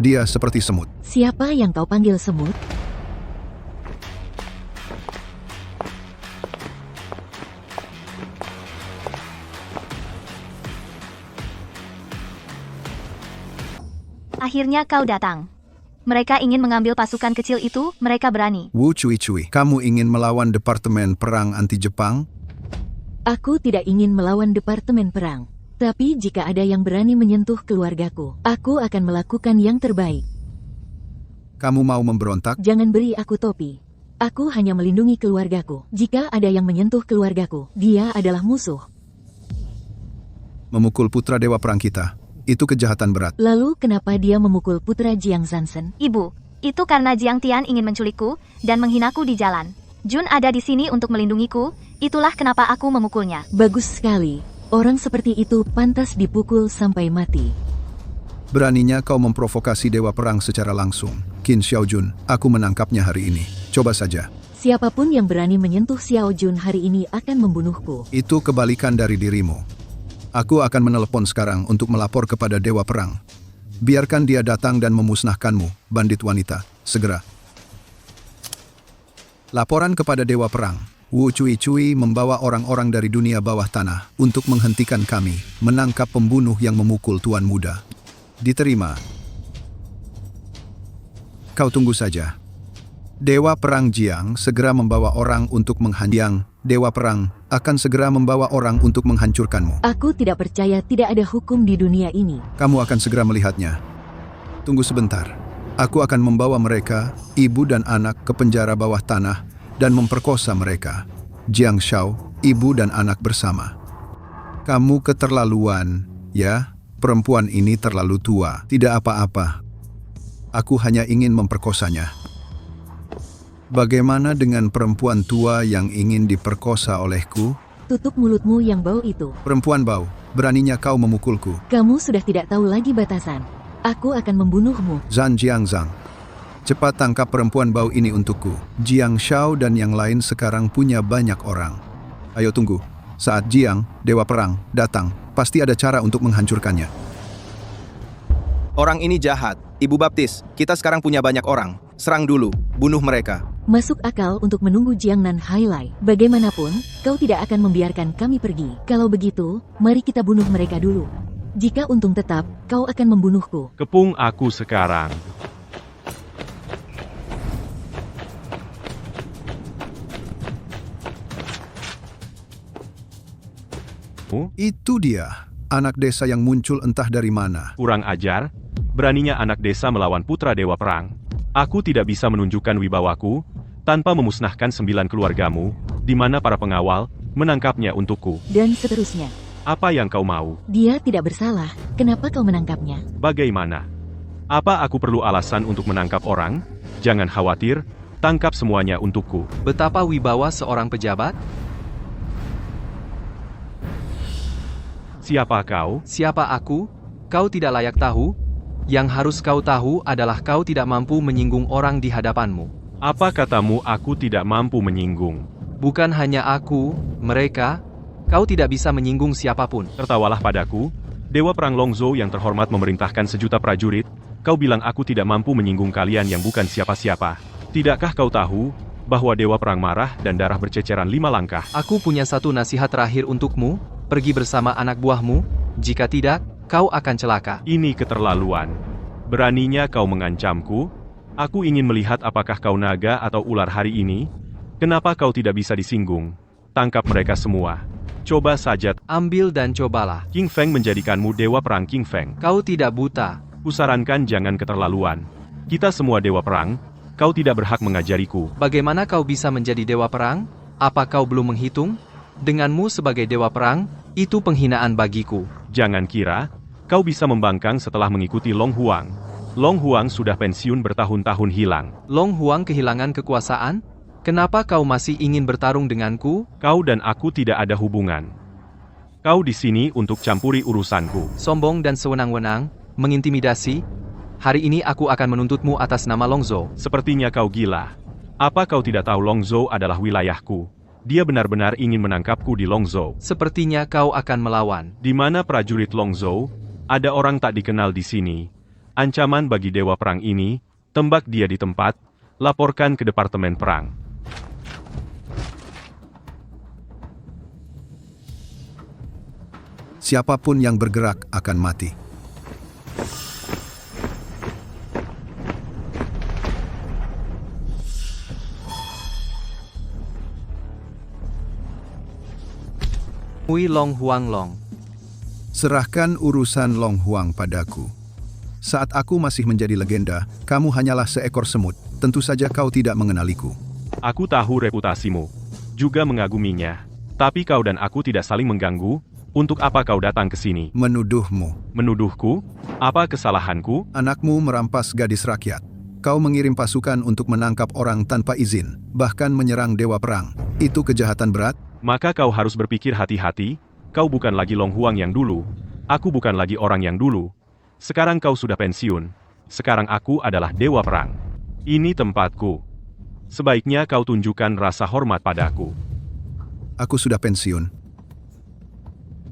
Dia seperti semut. Siapa yang kau panggil semut? Akhirnya kau datang. Mereka ingin mengambil pasukan kecil itu, mereka berani. Wu Cui Cui, kamu ingin melawan Departemen Perang Anti-Jepang? Aku tidak ingin melawan Departemen Perang. Tapi jika ada yang berani menyentuh keluargaku, aku akan melakukan yang terbaik. Kamu mau memberontak? Jangan beri aku topi. Aku hanya melindungi keluargaku. Jika ada yang menyentuh keluargaku, dia adalah musuh. Memukul putra dewa perang kita, itu kejahatan berat. Lalu kenapa dia memukul putra Jiang Zansen? Ibu, itu karena Jiang Tian ingin menculikku dan menghinaku di jalan. Jun ada di sini untuk melindungiku, itulah kenapa aku memukulnya. Bagus sekali. Orang seperti itu pantas dipukul sampai mati. Beraninya kau memprovokasi dewa perang secara langsung. Qin Xiaojun, aku menangkapnya hari ini. Coba saja. Siapapun yang berani menyentuh Xiao Jun hari ini akan membunuhku. Itu kebalikan dari dirimu. Aku akan menelepon sekarang untuk melapor kepada dewa perang. Biarkan dia datang dan memusnahkanmu, bandit wanita. Segera. Laporan kepada dewa perang. Wu Cui Cui membawa orang-orang dari dunia bawah tanah untuk menghentikan kami menangkap pembunuh yang memukul tuan muda. Diterima. Kau tunggu saja. Dewa Perang Jiang segera membawa orang untuk menghancurkan. Dewa Perang akan segera membawa orang untuk menghancurkanmu. Aku tidak percaya tidak ada hukum di dunia ini. Kamu akan segera melihatnya. Tunggu sebentar. Aku akan membawa mereka, ibu dan anak, ke penjara bawah tanah dan memperkosa mereka. Jiang Shao, ibu dan anak bersama. Kamu keterlaluan, ya? Perempuan ini terlalu tua. Tidak apa-apa. Aku hanya ingin memperkosanya. Bagaimana dengan perempuan tua yang ingin diperkosa olehku? Tutup mulutmu yang bau itu. Perempuan bau, beraninya kau memukulku. Kamu sudah tidak tahu lagi batasan. Aku akan membunuhmu. Zhan Jiangzhang, cepat tangkap perempuan bau ini untukku. Jiang Shao dan yang lain sekarang punya banyak orang. Ayo tunggu. Saat Jiang, Dewa Perang, datang, pasti ada cara untuk menghancurkannya. Orang ini jahat. Ibu Baptis, kita sekarang punya banyak orang. Serang dulu, bunuh mereka. Masuk akal untuk menunggu Jiang Nan Hailai. Bagaimanapun, kau tidak akan membiarkan kami pergi. Kalau begitu, mari kita bunuh mereka dulu. Jika untung tetap, kau akan membunuhku. Kepung aku sekarang. Itu dia. anak desa yang muncul entah dari mana. Kurang ajar, beraninya anak desa melawan putra dewa perang. Aku tidak bisa menunjukkan wibawaku tanpa memusnahkan 9 keluargamu, di mana para pengawal menangkapnya untukku. Dan seterusnya. Apa yang kau mau? Dia tidak bersalah. Kenapa kau menangkapnya? Bagaimana? Apa aku perlu alasan untuk menangkap orang? Jangan khawatir, tangkap semuanya untukku. Betapa wibawa seorang pejabat? Siapa kau? Siapa aku? Kau tidak layak tahu? Yang harus kau tahu adalah kau tidak mampu menyinggung orang di hadapanmu. Apa katamu aku tidak mampu menyinggung? Bukan hanya aku, mereka. Kau tidak bisa menyinggung siapapun. Tertawalah padaku, Dewa Perang Longzhou yang terhormat memerintahkan sejuta prajurit. Kau bilang aku tidak mampu menyinggung kalian yang bukan siapa-siapa. Tidakkah kau tahu bahwa Dewa Perang marah dan darah berceceran 5 langkah? Aku punya satu nasihat terakhir untukmu. Pergi bersama anak buahmu. Jika tidak, kau akan celaka. Ini keterlaluan. Beraninya kau mengancamku? Aku ingin melihat apakah kau naga atau ular hari ini. Kenapa kau tidak bisa disinggung? Tangkap mereka semua. Coba saja. Ambil dan cobalah. King Feng menjadikanmu Dewa Perang King Feng. Kau tidak buta. Kusarankan jangan keterlaluan. Kita semua Dewa Perang. Kau tidak berhak mengajariku. Bagaimana kau bisa menjadi Dewa Perang? Apa kau belum menghitung? Denganmu sebagai Dewa Perang, itu penghinaan bagiku. Jangan kira, kau bisa membangkang setelah mengikuti Long Huang. Long Huang sudah pensiun bertahun-tahun hilang. Long Huang kehilangan kekuasaan? Kenapa kau masih ingin bertarung denganku? Kau dan aku tidak ada hubungan. Kau di sini untuk campuri urusanku. Sombong dan sewenang-wenang, mengintimidasi. Hari ini aku akan menuntutmu atas nama Longzhou. Sepertinya kau gila. Apa kau tidak tahu Longzhou adalah wilayahku? Dia benar-benar ingin menangkapku di Longzhou. Sepertinya kau akan melawan. Di mana prajurit Longzhou? Ada orang tak dikenal di sini. Ancaman bagi Dewa Perang ini, tembak dia di tempat, laporkan ke Departemen Perang. Siapapun yang bergerak akan mati. Hui Long Huang Long. Serahkan urusan Long Huang padaku. Saat aku masih menjadi legenda, kamu hanyalah seekor semut. Tentu saja kau tidak mengenaliku. Aku tahu reputasimu, juga mengaguminya. Tapi kau dan aku tidak saling mengganggu. Untuk apa kau datang ke sini? Menuduhmu. Menuduhku? Apa kesalahanku? Anakmu merampas gadis rakyat. Kau mengirim pasukan untuk menangkap orang tanpa izin, bahkan menyerang Dewa Perang. Itu kejahatan berat? Maka kau harus berpikir hati-hati. Kau bukan lagi Long Huang yang dulu. Aku bukan lagi orang yang dulu. Sekarang kau sudah pensiun. Sekarang aku adalah Dewa Perang. Ini tempatku. Sebaiknya kau tunjukkan rasa hormat padaku. Aku sudah pensiun.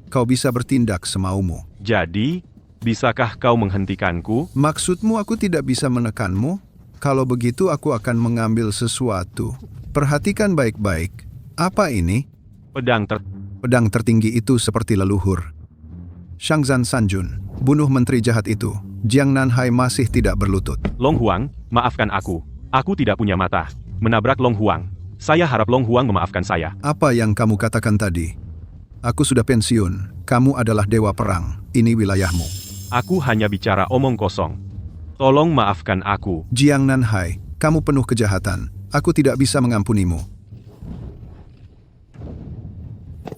Kau bisa bertindak semaumu. Jadi, bisakah kau menghentikanku? Maksudmu aku tidak bisa menekanmu? Kalau begitu aku akan mengambil sesuatu. Perhatikan baik-baik. Apa ini? Pedang tertinggi itu seperti leluhur. Shangzan Sanjun, bunuh menteri jahat itu. Jiang Nanhai masih tidak berlutut. Long Huang, maafkan aku. Aku tidak punya mata. Menabrak Long Huang. Saya harap Long Huang memaafkan saya. Apa yang kamu katakan tadi? Aku sudah pensiun. Kamu adalah Dewa Perang. Ini wilayahmu. Aku hanya bicara omong kosong. Tolong maafkan aku. Jiang Nanhai, kamu penuh kejahatan. Aku tidak bisa mengampunimu.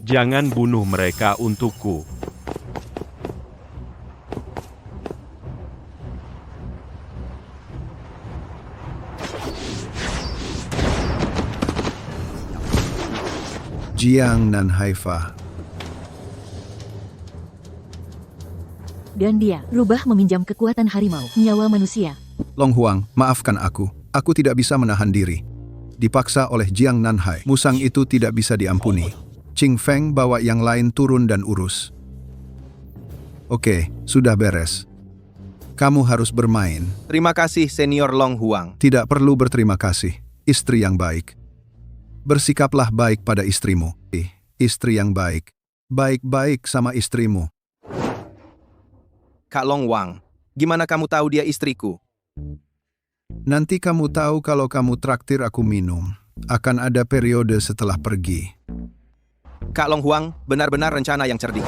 Jangan bunuh mereka untukku. Jiang Nanhaifa. Dan dia rubah meminjam kekuatan harimau, nyawa manusia. Long Huang, maafkan aku. Aku tidak bisa menahan diri. Dipaksa oleh Jiang Nanhai. Musang itu tidak bisa diampuni. Qing Feng bawa yang lain turun dan urus. Oke, sudah beres. Kamu harus bermain. Terima kasih, Senior Long Huang. Tidak perlu berterima kasih. Istri yang baik. Bersikaplah baik pada istrimu. Istri yang baik. Baik-baik sama istrimu. Kak Long Huang, gimana kamu tahu dia istriku? Nanti kamu tahu kalau kamu traktir aku minum. Akan ada periode setelah pergi. Kak Long Huang, benar-benar rencana yang cerdik.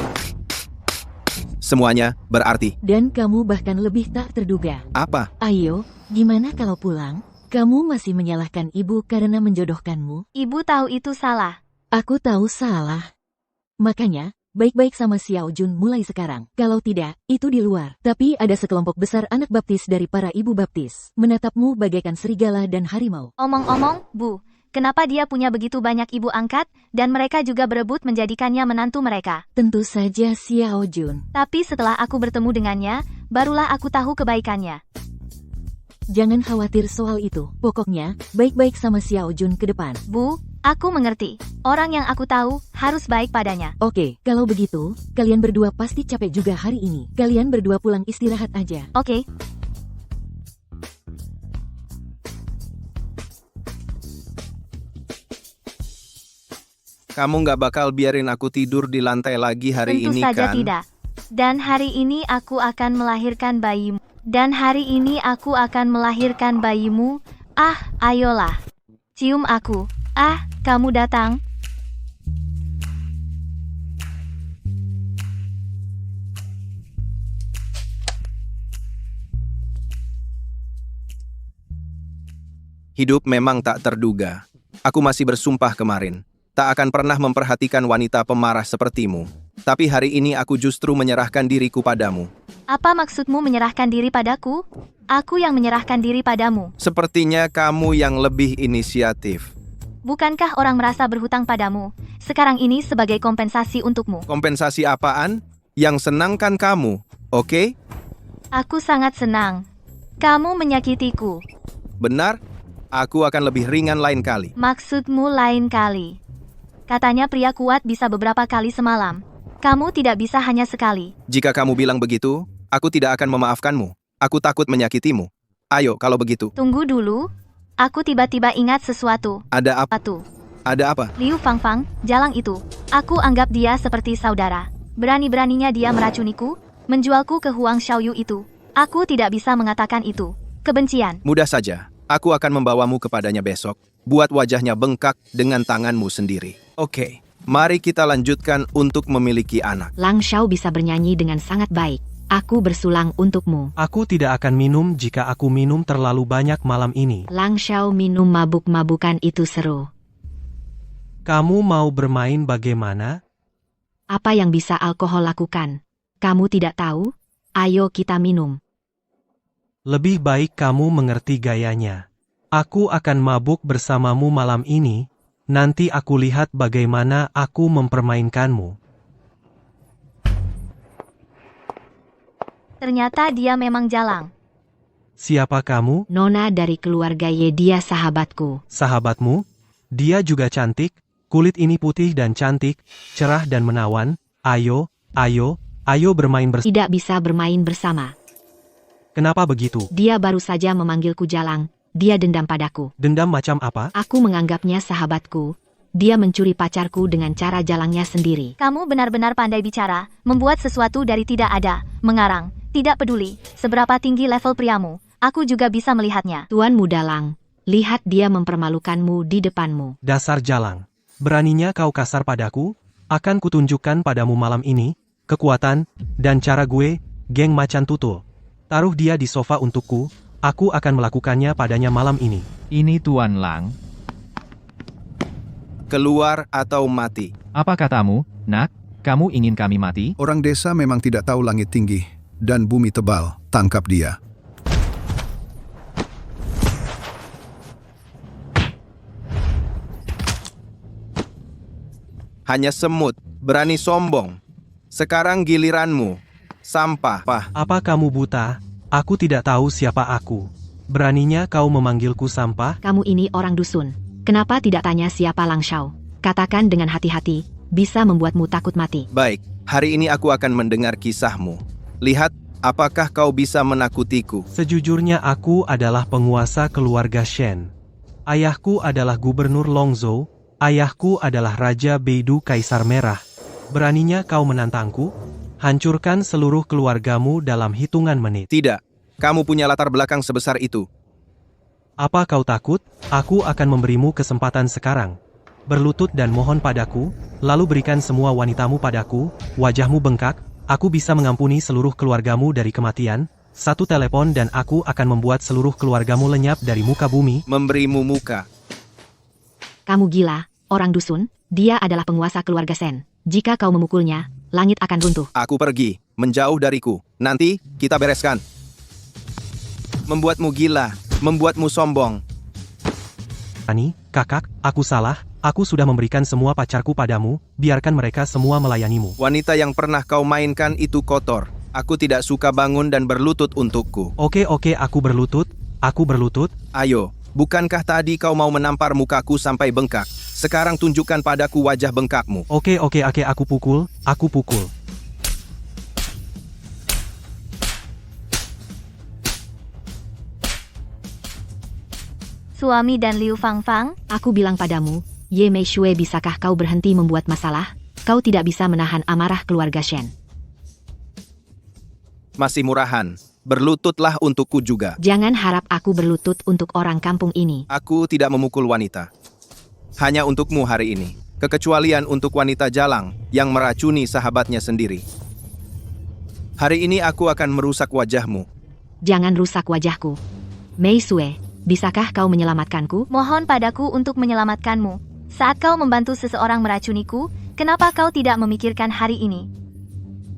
Semuanya berarti. Dan kamu bahkan lebih tak terduga. Apa? Ayo, gimana kalau pulang? Kamu masih menyalahkan ibu karena menjodohkanmu? Ibu tahu itu salah. Aku tahu salah. Makanya, baik-baik sama Xiao Jun mulai sekarang. Kalau tidak, itu di luar. Tapi ada sekelompok besar anak baptis dari para ibu baptis. Menatapmu bagaikan serigala dan harimau. Omong-omong, Bu, kenapa dia punya begitu banyak ibu angkat, dan mereka juga berebut menjadikannya menantu mereka? Tentu saja Xiao Jun. Tapi setelah aku bertemu dengannya, barulah aku tahu kebaikannya. Jangan khawatir soal itu. Pokoknya, baik-baik sama Xiao Jun ke depan. Bu, aku mengerti. Orang yang aku tahu harus baik padanya. Oke, kalau begitu, kalian berdua pasti capek juga hari ini. Kalian berdua pulang istirahat aja. Oke. Kamu nggak bakal biarin aku tidur di lantai lagi hari Tentu ini saja kan? tidak. Dan hari ini aku akan melahirkan bayimu. Ah, ayolah. Cium aku. Ah, kamu datang. Hidup memang tak terduga. Aku masih bersumpah kemarin, tak akan pernah memperhatikan wanita pemarah sepertimu. Tapi hari ini aku justru menyerahkan diriku padamu. Apa maksudmu menyerahkan diri padaku? Aku yang menyerahkan diri padamu. Sepertinya kamu yang lebih inisiatif. Bukankah orang merasa berhutang padamu? Sekarang ini sebagai kompensasi untukmu. Kompensasi apaan? Yang senang kan kamu, oke? Aku sangat senang. Kamu menyakitiku. Benar? Aku akan lebih ringan lain kali. Maksudmu lain kali. Katanya pria kuat bisa beberapa kali semalam. Kamu tidak bisa hanya sekali. Jika kamu bilang begitu, aku tidak akan memaafkanmu. Aku takut menyakitimu. Ayo, kalau begitu. Tunggu dulu. Aku tiba-tiba ingat sesuatu. Ada apa? Ada apa? Liu Fangfang, jalang itu. Aku anggap dia seperti saudara. Berani-beraninya dia meracuniku, menjualku ke Huang Xiaoyu itu. Aku tidak bisa mengatakan itu. Kebencian. Mudah saja. Aku akan membawamu kepadanya besok. Buat wajahnya bengkak dengan tanganmu sendiri. Oke, mari kita lanjutkan untuk memiliki anak. Lang Xiao bisa bernyanyi dengan sangat baik. Aku bersulang untukmu. Aku tidak akan minum jika aku minum terlalu banyak malam ini. Lang Xiao minum mabuk-mabukan itu seru. Kamu mau bermain bagaimana? Apa yang bisa alkohol lakukan? Kamu tidak tahu? Ayo kita minum. Lebih baik kamu mengerti gayanya. Aku akan mabuk bersamamu malam ini. Nanti aku lihat bagaimana aku mempermainkanmu. Ternyata dia memang jalang. Siapa kamu? Nona dari keluarga Ye, dia sahabatku. Sahabatmu? Dia juga cantik. Kulit ini putih dan cantik, cerah dan menawan. Ayo bermain bersama. Tidak bisa bermain bersama. Kenapa begitu? Dia baru saja memanggilku jalang. Dia dendam padaku. Dendam macam apa? Aku menganggapnya sahabatku. Dia mencuri pacarku dengan cara jalangnya sendiri. Kamu benar-benar pandai bicara, membuat sesuatu dari tidak ada, mengarang. Tidak peduli seberapa tinggi level priamu, aku juga bisa melihatnya. Tuan Muda Lang, lihat dia mempermalukanmu di depanmu. Dasar jalang. Beraninya kau kasar padaku? Akan kutunjukkan padamu malam ini, kekuatan, dan cara gue, geng macan tutul. Taruh dia di sofa untukku, aku akan melakukannya padanya malam ini. Ini Tuan Lang. Keluar atau mati. Apa katamu, Nak? Kamu ingin kami mati? Orang desa memang tidak tahu langit tinggi dan bumi tebal. Tangkap dia. Hanya semut, berani sombong. Sekarang giliranmu. Sampah, Pah. Apa kamu buta? Aku tidak tahu siapa aku. Beraninya kau memanggilku sampah? Kamu ini orang dusun. Kenapa tidak tanya siapa Lang Xiao? Katakan dengan hati-hati, bisa membuatmu takut mati. Baik, hari ini aku akan mendengar kisahmu. Lihat, apakah kau bisa menakutiku? Sejujurnya aku adalah penguasa keluarga Shen. Ayahku adalah gubernur Longzhou. Ayahku adalah Raja Beidou Kaisar Merah. Beraninya kau menantangku? Hancurkan seluruh keluargamu dalam hitungan menit. Tidak, kamu punya latar belakang sebesar itu. Apa kau takut? Aku akan memberimu kesempatan sekarang. Berlutut dan mohon padaku, lalu berikan semua wanitamu padaku, wajahmu bengkak, aku bisa mengampuni seluruh keluargamu dari kematian. Satu telepon dan aku akan membuat seluruh keluargamu lenyap dari muka bumi. Memberimu muka. Kamu gila, orang dusun, dia adalah penguasa keluarga Sen. Jika kau memukulnya, langit akan runtuh. Aku pergi, menjauh dariku. Nanti, kita bereskan. Membuatmu gila, membuatmu sombong. Ani, kakak, aku salah. Aku sudah memberikan semua pacarku padamu, biarkan mereka semua melayanimu. Wanita yang pernah kau mainkan itu kotor. Aku tidak suka bangun dan berlutut untukku. Oke, aku berlutut. Aku berlutut. Ayo, bukankah tadi kau mau menampar mukaku sampai bengkak? Sekarang tunjukkan padaku wajah bengkakmu. Oke, aku pukul. Aku pukul. Suami dan Liu Fangfang, Aku bilang padamu, Ye Mei Shue, bisakah kau berhenti membuat masalah? Kau tidak bisa menahan amarah keluarga Shen. Masih murahan. Berlututlah untukku juga. Jangan harap aku berlutut untuk orang kampung ini. Aku tidak memukul wanita. Hanya untukmu hari ini. Kekecualian untuk wanita jalang yang meracuni sahabatnya sendiri. Hari ini aku akan merusak wajahmu. Jangan rusak wajahku. Mei Shue, bisakah kau menyelamatkanku? mohon padaku untuk menyelamatkanmu. Saat kau membantu seseorang meracuniku, kenapa kau tidak memikirkan hari ini?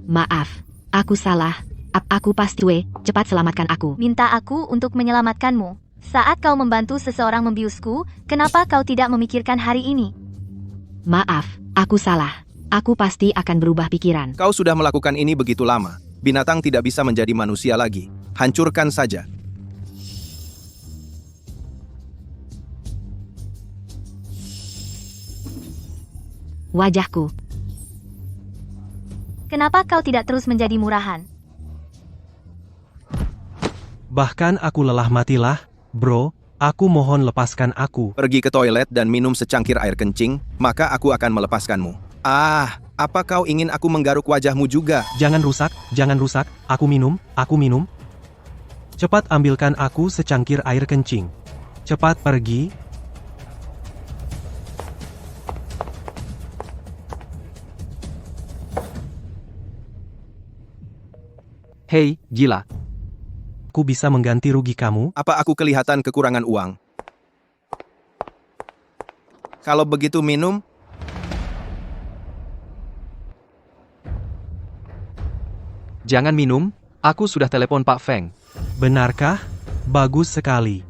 Maaf, aku salah. Aku pasti cepat selamatkan aku. Minta aku untuk menyelamatkanmu. Saat kau membantu seseorang membiusku, kenapa kau tidak memikirkan hari ini? Maaf, aku salah. Aku pasti akan berubah pikiran. Kau sudah melakukan ini begitu lama. Binatang tidak bisa menjadi manusia lagi. Hancurkan saja. Wajahku. Kenapa kau tidak terus menjadi murahan? Bahkan aku lelah matilah, bro. Aku mohon lepaskan aku. Pergi ke toilet dan minum secangkir air kencing, maka aku akan melepaskanmu. Apa kau ingin aku menggaruk wajahmu juga? Jangan rusak. Aku minum. Cepat ambilkan aku secangkir air kencing. Cepat pergi. Hei, gila. Aku bisa mengganti rugi kamu. Apa aku kelihatan kekurangan uang? Kalau begitu minum. Jangan minum, aku sudah telepon Pak Feng. Benarkah? Bagus sekali.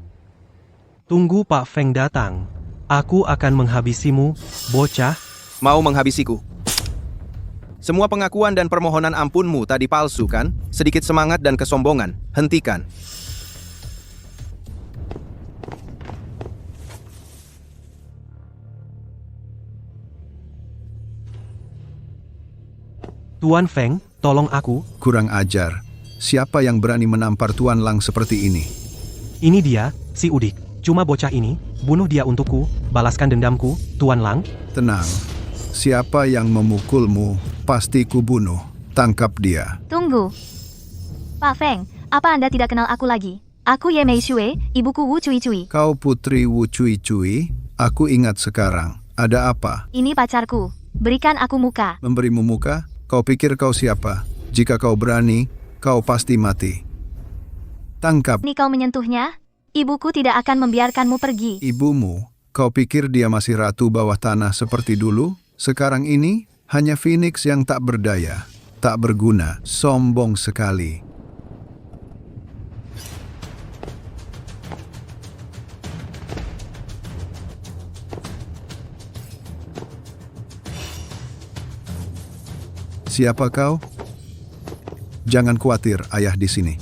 Tunggu Pak Feng datang. Aku akan menghabisimu, bocah. Mau menghabisiku? Semua pengakuan dan permohonan ampunmu tadi palsu, kan? Sedikit semangat dan kesombongan. Hentikan. Tuan Feng, tolong aku. Kurang ajar. Siapa yang berani menampar Tuan Lang seperti ini? Ini dia, si Udik. Cuma bocah ini, bunuh dia untukku, balaskan dendamku, Tuan Lang. Tenang. Siapa yang memukulmu, pasti kubunuh. Tangkap dia. Tunggu. Pak Feng, apa Anda tidak kenal aku lagi? Aku Ye Mei Shue, ibuku Wu Cui Cui. Kau putri Wu Cui Cui? Aku ingat sekarang. Ada apa? Ini pacarku. Berikan aku muka. Memberimu muka? Kau pikir kau siapa? Jika kau berani, kau pasti mati. Tangkap. Ini kau menyentuhnya? Ibuku tidak akan membiarkanmu pergi. Ibumu? Kau pikir dia masih ratu bawah tanah seperti dulu? Sekarang ini, hanya Phoenix yang tak berdaya, tak berguna, sombong sekali. Siapa kau? Jangan khawatir, ayah di sini.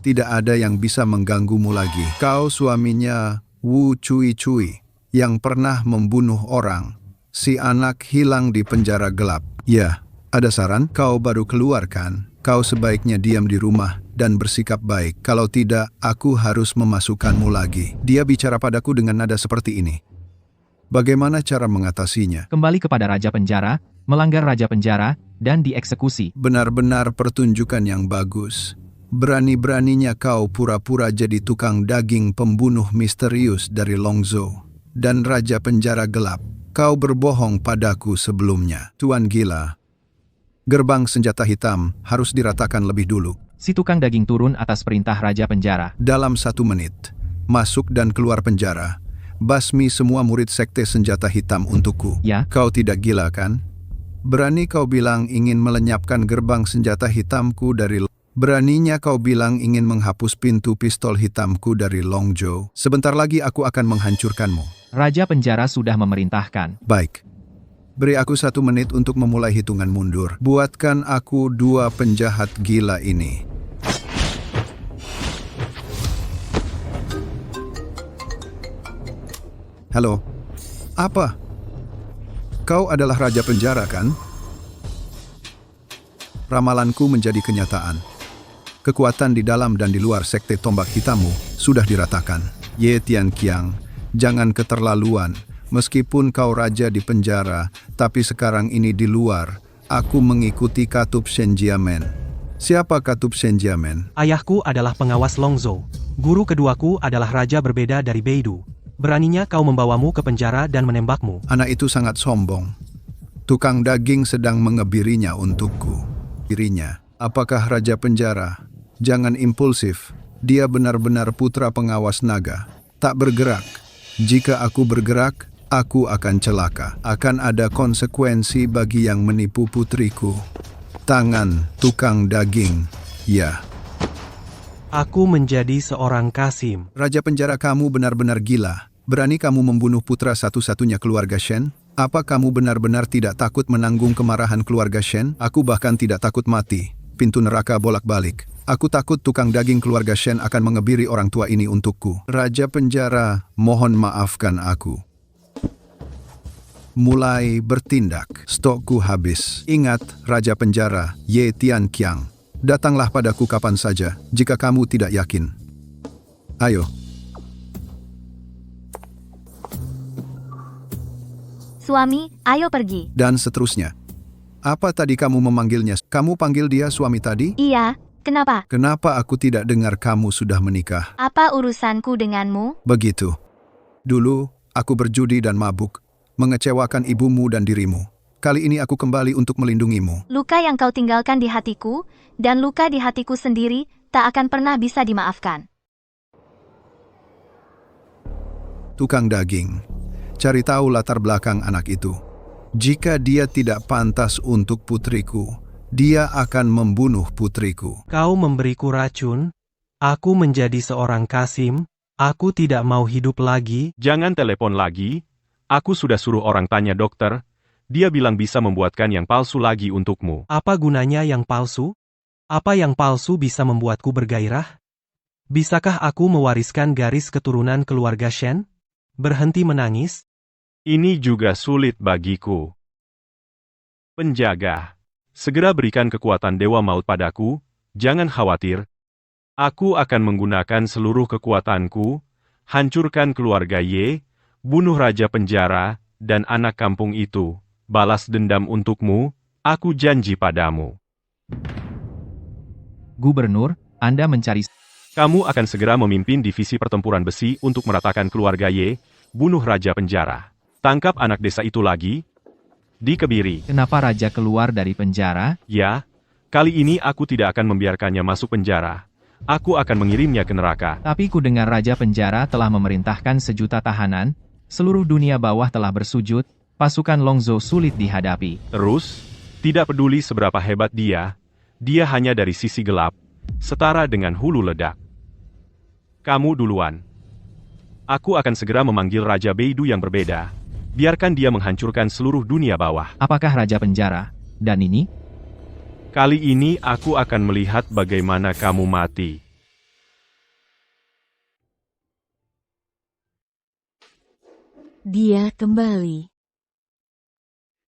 Tidak ada yang bisa mengganggumu lagi. Kau suaminya Wu Cui Cui yang pernah membunuh orang. Si anak hilang di penjara gelap. Ya, ada saran? Kau baru keluar kan? Kau sebaiknya diam di rumah dan bersikap baik. Kalau tidak, aku harus memasukkanmu lagi. Dia bicara padaku dengan nada seperti ini. Bagaimana cara mengatasinya? Kembali kepada Raja Penjara, melanggar Raja Penjara, dan dieksekusi. Benar-benar pertunjukan yang bagus. Berani-beraninya kau pura-pura jadi tukang daging pembunuh misterius dari Longzhou dan Raja Penjara Gelap. Kau berbohong padaku sebelumnya. Tuan gila. Gerbang senjata hitam harus diratakan lebih dulu. Si tukang daging turun atas perintah Raja Penjara. Dalam 1 menit, masuk dan keluar penjara. Basmi semua murid sekte senjata hitam untukku. Ya? Kau tidak gila kan? Berani kau bilang ingin melenyapkan gerbang senjata hitamku dari... Beraninya kau bilang ingin menghapus pintu pistol hitamku dari Longzhou. Sebentar lagi aku akan menghancurkanmu. Raja Penjara sudah memerintahkan. Baik. Beri aku 1 menit untuk memulai hitungan mundur. Buatkan aku 2 penjahat gila ini. Halo. Apa? Kau adalah Raja Penjara, kan? Ramalanku menjadi kenyataan. Kekuatan di dalam dan di luar sekte tombak hitammu sudah diratakan. Ye Tianqiang, jangan keterlaluan. Meskipun kau raja di penjara, tapi sekarang ini di luar, aku mengikuti Katup Shenjiamen. Siapa Katup Shenjiamen? Ayahku adalah pengawas Longzhou. Guru keduaku adalah raja berbeda dari Beidou. Beraninya kau membawamu ke penjara dan menembakmu. Anak itu sangat sombong. Tukang daging sedang mengebirinya untukku. Dirinya, apakah raja penjara? Jangan impulsif. Dia benar-benar putra pengawas naga. Tak bergerak. Jika aku bergerak, aku akan celaka. Akan ada konsekuensi bagi yang menipu putriku. Tangan tukang daging. Ya. Aku menjadi seorang Kasim. Raja penjara, kamu benar-benar gila. Berani kamu membunuh putra satu-satunya keluarga Shen? Apa kamu benar-benar tidak takut menanggung kemarahan keluarga Shen? Aku bahkan tidak takut mati. Pintu neraka bolak-balik. Aku takut tukang daging keluarga Shen akan mengebiri orang tua ini untukku. Raja penjara, mohon maafkan aku. Mulai bertindak. Stokku habis. Ingat, Raja penjara, Ye Tianqiang. Datanglah padaku kapan saja, jika kamu tidak yakin. Ayo. Suami, ayo pergi. Dan seterusnya. Apa tadi kamu memanggilnya? Kamu panggil dia suami tadi? Iya, kenapa? Kenapa aku tidak dengar kamu sudah menikah? Apa urusanku denganmu? Begitu. Dulu, aku berjudi dan mabuk, mengecewakan ibumu dan dirimu. Kali ini aku kembali untuk melindungimu. Luka yang kau tinggalkan di hatiku, dan luka di hatiku sendiri, tak akan pernah bisa dimaafkan. Tukang daging, cari tahu latar belakang anak itu. Jika dia tidak pantas untuk putriku, dia akan membunuh putriku. Kau memberiku racun, aku menjadi seorang Kasim, aku tidak mau hidup lagi. Jangan telepon lagi. Aku sudah suruh orang tanya dokter. Dia bilang bisa membuatkan yang palsu lagi untukmu. Apa gunanya yang palsu? Apa yang palsu bisa membuatku bergairah? Bisakah aku mewariskan garis keturunan keluarga Shen? Berhenti menangis? Ini juga sulit bagiku. Penjaga, segera berikan kekuatan Dewa Maut padaku, jangan khawatir. Aku akan menggunakan seluruh kekuatanku, hancurkan keluarga Ye, bunuh Raja Penjara, dan anak kampung itu, balas dendam untukmu, aku janji padamu. Gubernur, Anda mencari... Kamu akan segera memimpin divisi pertempuran besi untuk meratakan keluarga Ye, bunuh Raja Penjara. Tangkap anak desa itu lagi. Dikebiri. Kenapa Raja keluar dari penjara? Ya, kali ini aku tidak akan membiarkannya masuk penjara. Aku akan mengirimnya ke neraka. Tapi ku dengar Raja Penjara telah memerintahkan 1 juta tahanan, seluruh dunia bawah telah bersujud, pasukan Longzhou sulit dihadapi. Terus, tidak peduli seberapa hebat dia hanya dari sisi gelap, setara dengan hulu ledak. Kamu duluan. Aku akan segera memanggil Raja Beidou yang berbeda. Biarkan dia menghancurkan seluruh dunia bawah. Apakah Raja Penjara? Dan ini? Kali ini aku akan melihat bagaimana kamu mati. Dia kembali.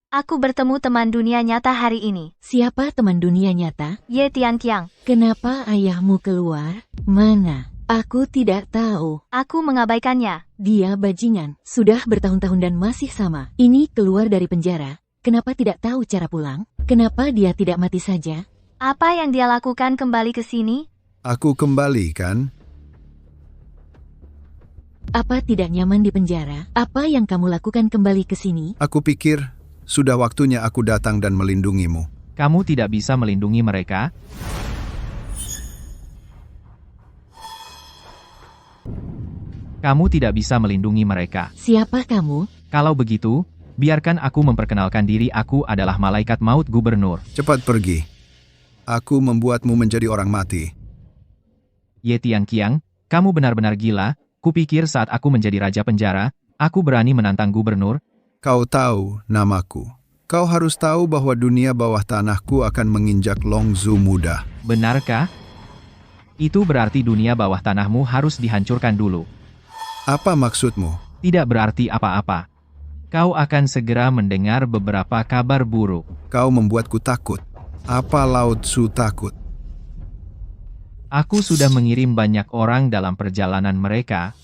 Aku bertemu teman dunia nyata hari ini. Siapa teman dunia nyata? Ye Tianqiang. Kenapa ayahmu keluar? Mana? Aku tidak tahu. Aku mengabaikannya. Dia bajingan. Sudah bertahun-tahun dan masih sama. Ini keluar dari penjara. Kenapa tidak tahu cara pulang? Kenapa dia tidak mati saja? Apa yang dia lakukan kembali ke sini? Aku kembali, kan? Apa tidak nyaman di penjara? Apa yang kamu lakukan kembali ke sini? Aku pikir, sudah waktunya aku datang dan melindungimu. Kamu tidak bisa melindungi mereka? Kamu tidak bisa melindungi mereka. Siapa kamu? Kalau begitu, biarkan aku memperkenalkan diri. Aku adalah malaikat maut gubernur. Cepat pergi. Aku membuatmu menjadi orang mati. Ye Tianqiang, kamu benar-benar gila. Kupikir saat aku menjadi raja penjara, aku berani menantang gubernur. Kau tahu namaku. Kau harus tahu bahwa dunia bawah tanahku akan menginjak Longzhou muda. Benarkah? Itu berarti dunia bawah tanahmu harus dihancurkan dulu. Apa maksudmu? Tidak berarti apa-apa. Kau akan segera mendengar beberapa kabar buruk. Kau membuatku takut. Apa Lao Tzu takut? Aku sudah mengirim banyak orang dalam perjalanan mereka.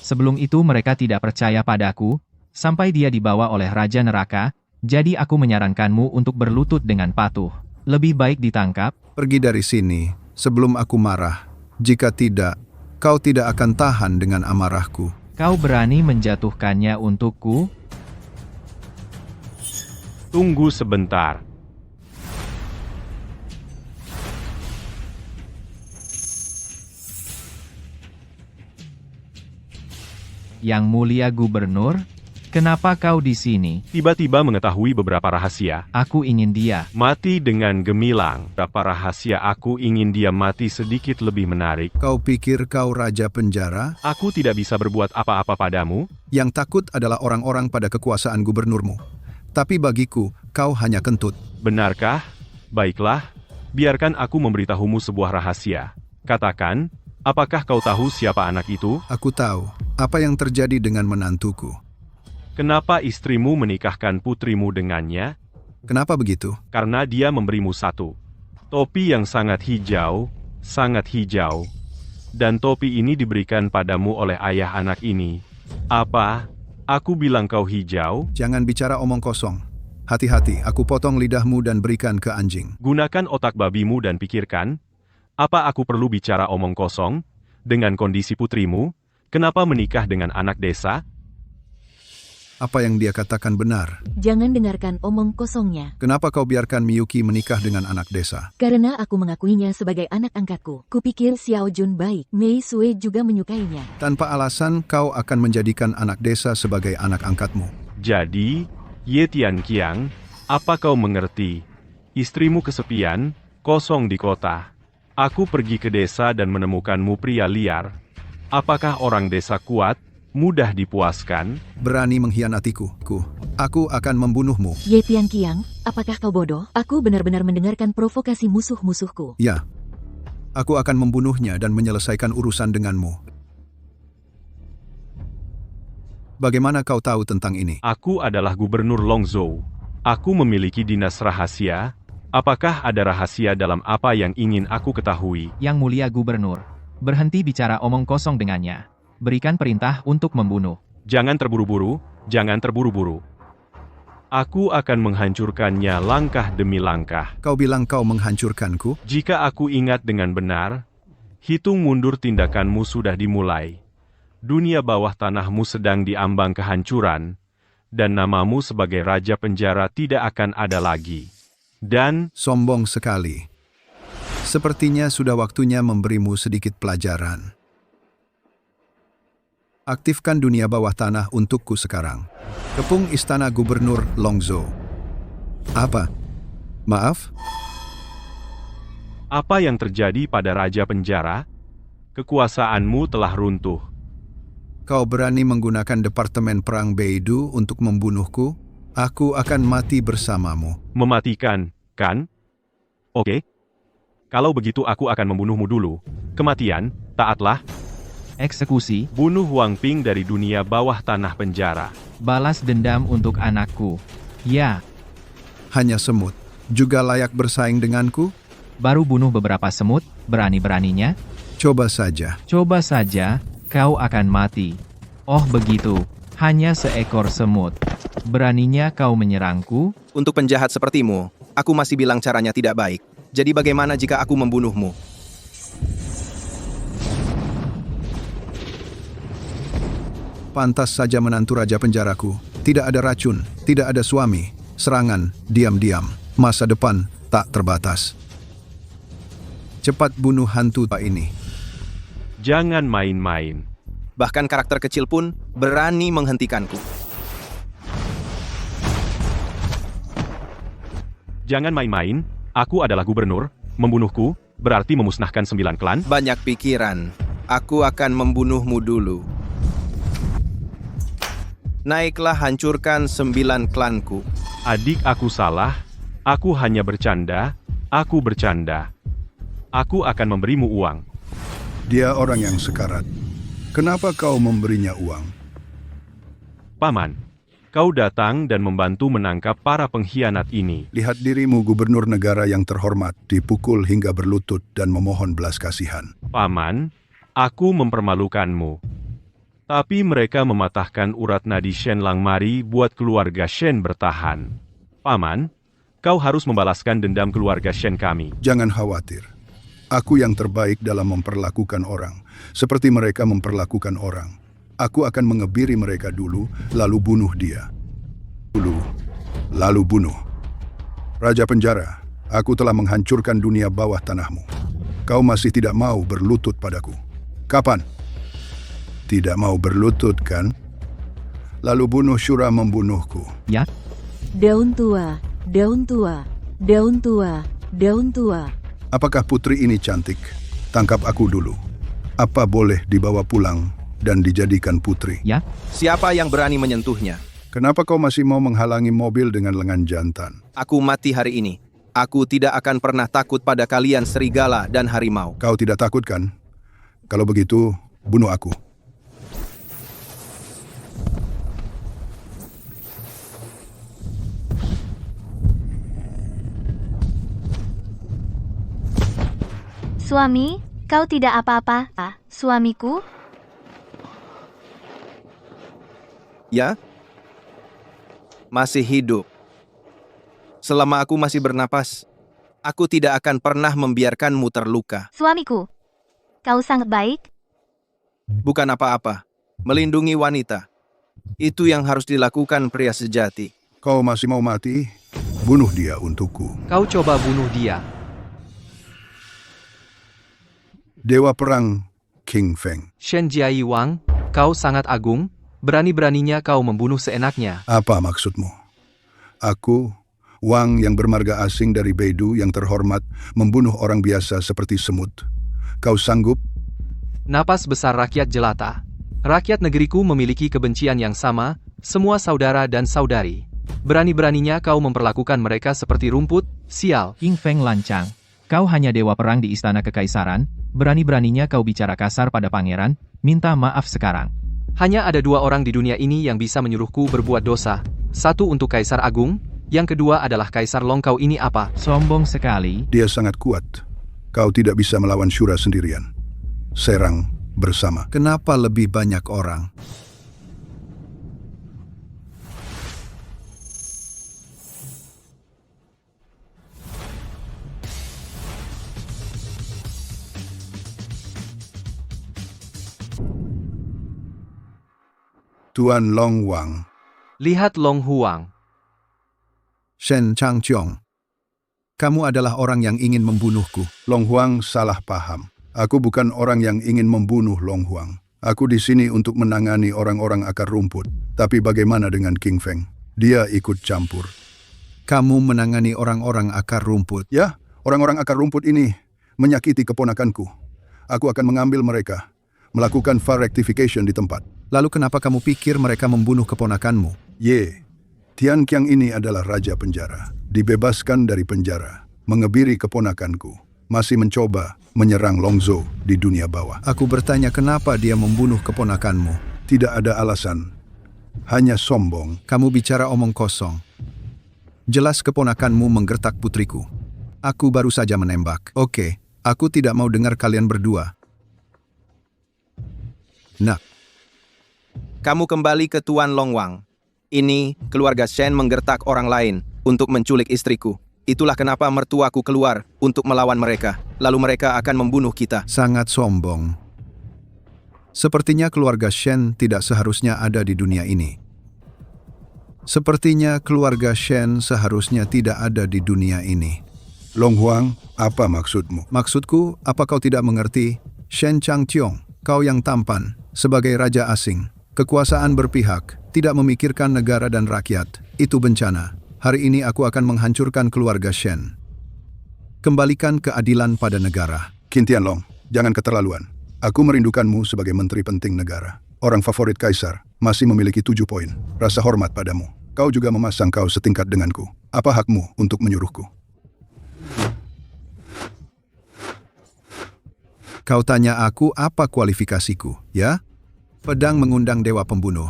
Sebelum itu mereka tidak percaya padaku, sampai dia dibawa oleh Raja Neraka, jadi aku menyarankanmu untuk berlutut dengan patuh. Lebih baik ditangkap. Pergi dari sini, sebelum aku marah. Jika tidak, kau tidak akan tahan dengan amarahku. Kau berani menjatuhkannya untukku? Tunggu sebentar. Yang mulia gubernur, kenapa kau di sini? Tiba-tiba mengetahui beberapa rahasia. Aku ingin dia. Mati dengan gemilang. Beberapa rahasia aku ingin dia mati sedikit lebih menarik. Kau pikir kau raja penjara? Aku tidak bisa berbuat apa-apa padamu. Yang takut adalah orang-orang pada kekuasaan gubernurmu. Tapi bagiku, kau hanya kentut. Benarkah? Baiklah, biarkan aku memberitahumu sebuah rahasia. Katakan, apakah kau tahu siapa anak itu? Aku tahu apa yang terjadi dengan menantuku. Kenapa istrimu menikahkan putrimu dengannya? Kenapa begitu? Karena dia memberimu satu topi yang sangat hijau, dan topi ini diberikan padamu oleh ayah anak ini. Apa? Aku bilang kau hijau? Jangan bicara omong kosong. Hati-hati, aku potong lidahmu dan berikan ke anjing. Gunakan otak babimu dan pikirkan, apa aku perlu bicara omong kosong? Dengan kondisi putrimu, kenapa menikah dengan anak desa? Apa yang dia katakan benar. Jangan dengarkan omong kosongnya. Kenapa kau biarkan Miyuki menikah dengan anak desa? Karena aku mengakuinya sebagai anak angkatku. Kupikir Xiao Jun baik. Mei Sue juga menyukainya. Tanpa alasan, kau akan menjadikan anak desa sebagai anak angkatmu. Jadi, Ye Tianqiang, apa kau mengerti? Istrimu kesepian, kosong di kota. Aku pergi ke desa dan menemukanmu pria liar. Apakah orang desa kuat? Mudah dipuaskan? Berani mengkhianatiku. Aku akan membunuhmu. Ye Tianqiang, apakah kau bodoh? Aku benar-benar mendengarkan provokasi musuh-musuhku. Ya. Aku akan membunuhnya dan menyelesaikan urusan denganmu. Bagaimana kau tahu tentang ini? Aku adalah gubernur Longzhou. Aku memiliki dinas rahasia. Apakah ada rahasia dalam apa yang ingin aku ketahui? Yang mulia gubernur, berhenti bicara omong kosong dengannya. Berikan perintah untuk membunuh. Jangan terburu-buru, jangan terburu-buru. Aku akan menghancurkannya langkah demi langkah. Kau bilang kau menghancurkanku? Jika aku ingat dengan benar, hitung mundur tindakanmu sudah dimulai. Dunia bawah tanahmu sedang diambang kehancuran, dan namamu sebagai raja penjara tidak akan ada lagi. Dan sombong sekali. Sepertinya sudah waktunya memberimu sedikit pelajaran. Aktifkan dunia bawah tanah untukku sekarang. Kepung istana gubernur Longzhou. Apa? Maaf? apa yang terjadi pada raja penjara? Kekuasaanmu telah runtuh. Kau berani menggunakan Departemen Perang Beidou untuk membunuhku? Aku akan mati bersamamu. Mematikan, kan? Oke. Kalau begitu aku akan membunuhmu dulu. Kematian, taatlah. Eksekusi, Bunuh Wang Ping dari dunia bawah tanah penjara. balas dendam untuk anakku. Ya, Hanya semut. Juga layak bersaing denganku? baru bunuh beberapa semut, berani-beraninya. Coba saja. Coba saja, kau akan mati. Oh begitu, hanya seekor semut. Beraninya kau menyerangku? Untuk penjahat sepertimu, aku masih bilang caranya tidak baik. Jadi bagaimana jika aku membunuhmu? Pantas saja menantu raja penjaraku. Tidak ada racun, tidak ada suami. Serangan, diam-diam. Masa depan, tak terbatas. Cepat bunuh hantu ini. Jangan main-main. Bahkan karakter kecil pun berani menghentikanku. Jangan main-main, aku adalah gubernur, membunuhku, berarti memusnahkan 9 klan. Banyak pikiran. Aku akan membunuhmu dulu. Naiklah hancurkan 9 klanku. Adik aku salah, aku hanya bercanda, aku bercanda. Aku akan memberimu uang. Dia orang yang sekarat. Kenapa kau memberinya uang? Paman, kau datang dan membantu menangkap para pengkhianat ini. Lihat dirimu gubernur negara yang terhormat, dipukul hingga berlutut dan memohon belas kasihan. Paman, aku mempermalukanmu. Tapi mereka mematahkan urat nadi Shen Langmari buat keluarga Shen bertahan. Paman, kau harus membalaskan dendam keluarga Shen kami. Jangan khawatir. Aku yang terbaik dalam memperlakukan orang, seperti mereka memperlakukan orang. Aku akan mengebiri mereka dulu, lalu bunuh dia. Lalu bunuh. Raja penjara, aku telah menghancurkan dunia bawah tanahmu. Kau masih tidak mau berlutut padaku. Kapan? Tidak mau berlutut, kan? Lalu bunuh Shura membunuhku. Ya? Daun tua, daun tua, daun tua, daun tua. Apakah putri ini cantik? Tangkap aku dulu. Apa boleh dibawa pulang dan dijadikan putri? Ya? Siapa yang berani menyentuhnya? Kenapa kau masih mau menghalangi mobil dengan lengan jantan? Aku mati hari ini. Aku tidak akan pernah takut pada kalian serigala dan harimau. Kau tidak takut, kan? Kalau begitu, bunuh aku. Suami, kau tidak apa-apa, suamiku? Ya? Masih hidup. Selama aku masih bernapas, aku tidak akan pernah membiarkanmu terluka. Suamiku, kau sangat baik. Bukan apa-apa. Melindungi wanita. Itu yang harus dilakukan pria sejati. Kau masih mau mati? Bunuh dia untukku. Kau coba bunuh dia. Dewa Perang King Feng. Shen Jiai Wang, kau sangat agung, berani-beraninya kau membunuh seenaknya. Apa maksudmu? Aku, Wang yang bermarga asing dari Beidou yang terhormat, membunuh orang biasa seperti semut. Kau sanggup? Napas besar rakyat jelata. Rakyat negeriku memiliki kebencian yang sama, semua saudara dan saudari. Berani-beraninya kau memperlakukan mereka seperti rumput, sial. King Feng lancang. Kau hanya dewa perang di istana kekaisaran, berani-beraninya kau bicara kasar pada pangeran, minta maaf sekarang. Hanya ada 2 orang di dunia ini yang bisa menyuruhku berbuat dosa. Satu untuk Kaisar Agung, yang kedua adalah Kaisar Long. Kau ini apa? Sombong sekali. Dia sangat kuat. Kau tidak bisa melawan Shura sendirian. Serang bersama. Kenapa lebih banyak orang? Tuan Long Wang. Lihat Long Huang. Shen Changqiong. Kamu adalah orang yang ingin membunuhku. Long Huang salah paham. Aku bukan orang yang ingin membunuh Long Huang. Aku di sini untuk menangani orang-orang akar rumput. Tapi bagaimana dengan King Feng? Dia ikut campur. Kamu menangani orang-orang akar rumput? Ya, orang-orang akar rumput ini menyakiti keponakanku. Aku akan mengambil mereka, melakukan file rectification di tempat. Lalu kenapa kamu pikir mereka membunuh keponakanmu? Tian Qiang ini adalah raja penjara. Dibebaskan dari penjara, mengebiri keponakanku. Masih mencoba menyerang Longzhou di dunia bawah. Aku bertanya kenapa dia membunuh keponakanmu. Tidak ada alasan. Hanya sombong. Kamu bicara omong kosong. Jelas keponakanmu menggertak putriku. Aku baru saja menembak. Oke, aku tidak mau dengar kalian berdua. Nak. Kamu kembali ke Tuan Long Wang. Ini, keluarga Shen menggertak orang lain untuk menculik istriku. Itulah kenapa mertuaku keluar untuk melawan mereka. Lalu mereka akan membunuh kita. Sangat sombong. Sepertinya keluarga Shen tidak seharusnya ada di dunia ini. Sepertinya keluarga Shen seharusnya tidak ada di dunia ini. Long Huang, apa maksudmu? Maksudku, apa kau tidak mengerti? Shen Changqiong, kau yang tampan, sebagai raja asing, kekuasaan berpihak, tidak memikirkan negara dan rakyat, itu bencana. Hari ini aku akan menghancurkan keluarga Shen. Kembalikan keadilan pada negara. Qin Tianlong, jangan keterlaluan. Aku merindukanmu sebagai menteri penting negara. Orang favorit kaisar, masih memiliki 7 poin. Rasa hormat padamu. Kau juga memasang kau setingkat denganku. Apa hakmu untuk menyuruhku? Kau tanya aku apa kualifikasiku, ya? Pedang mengundang dewa pembunuh.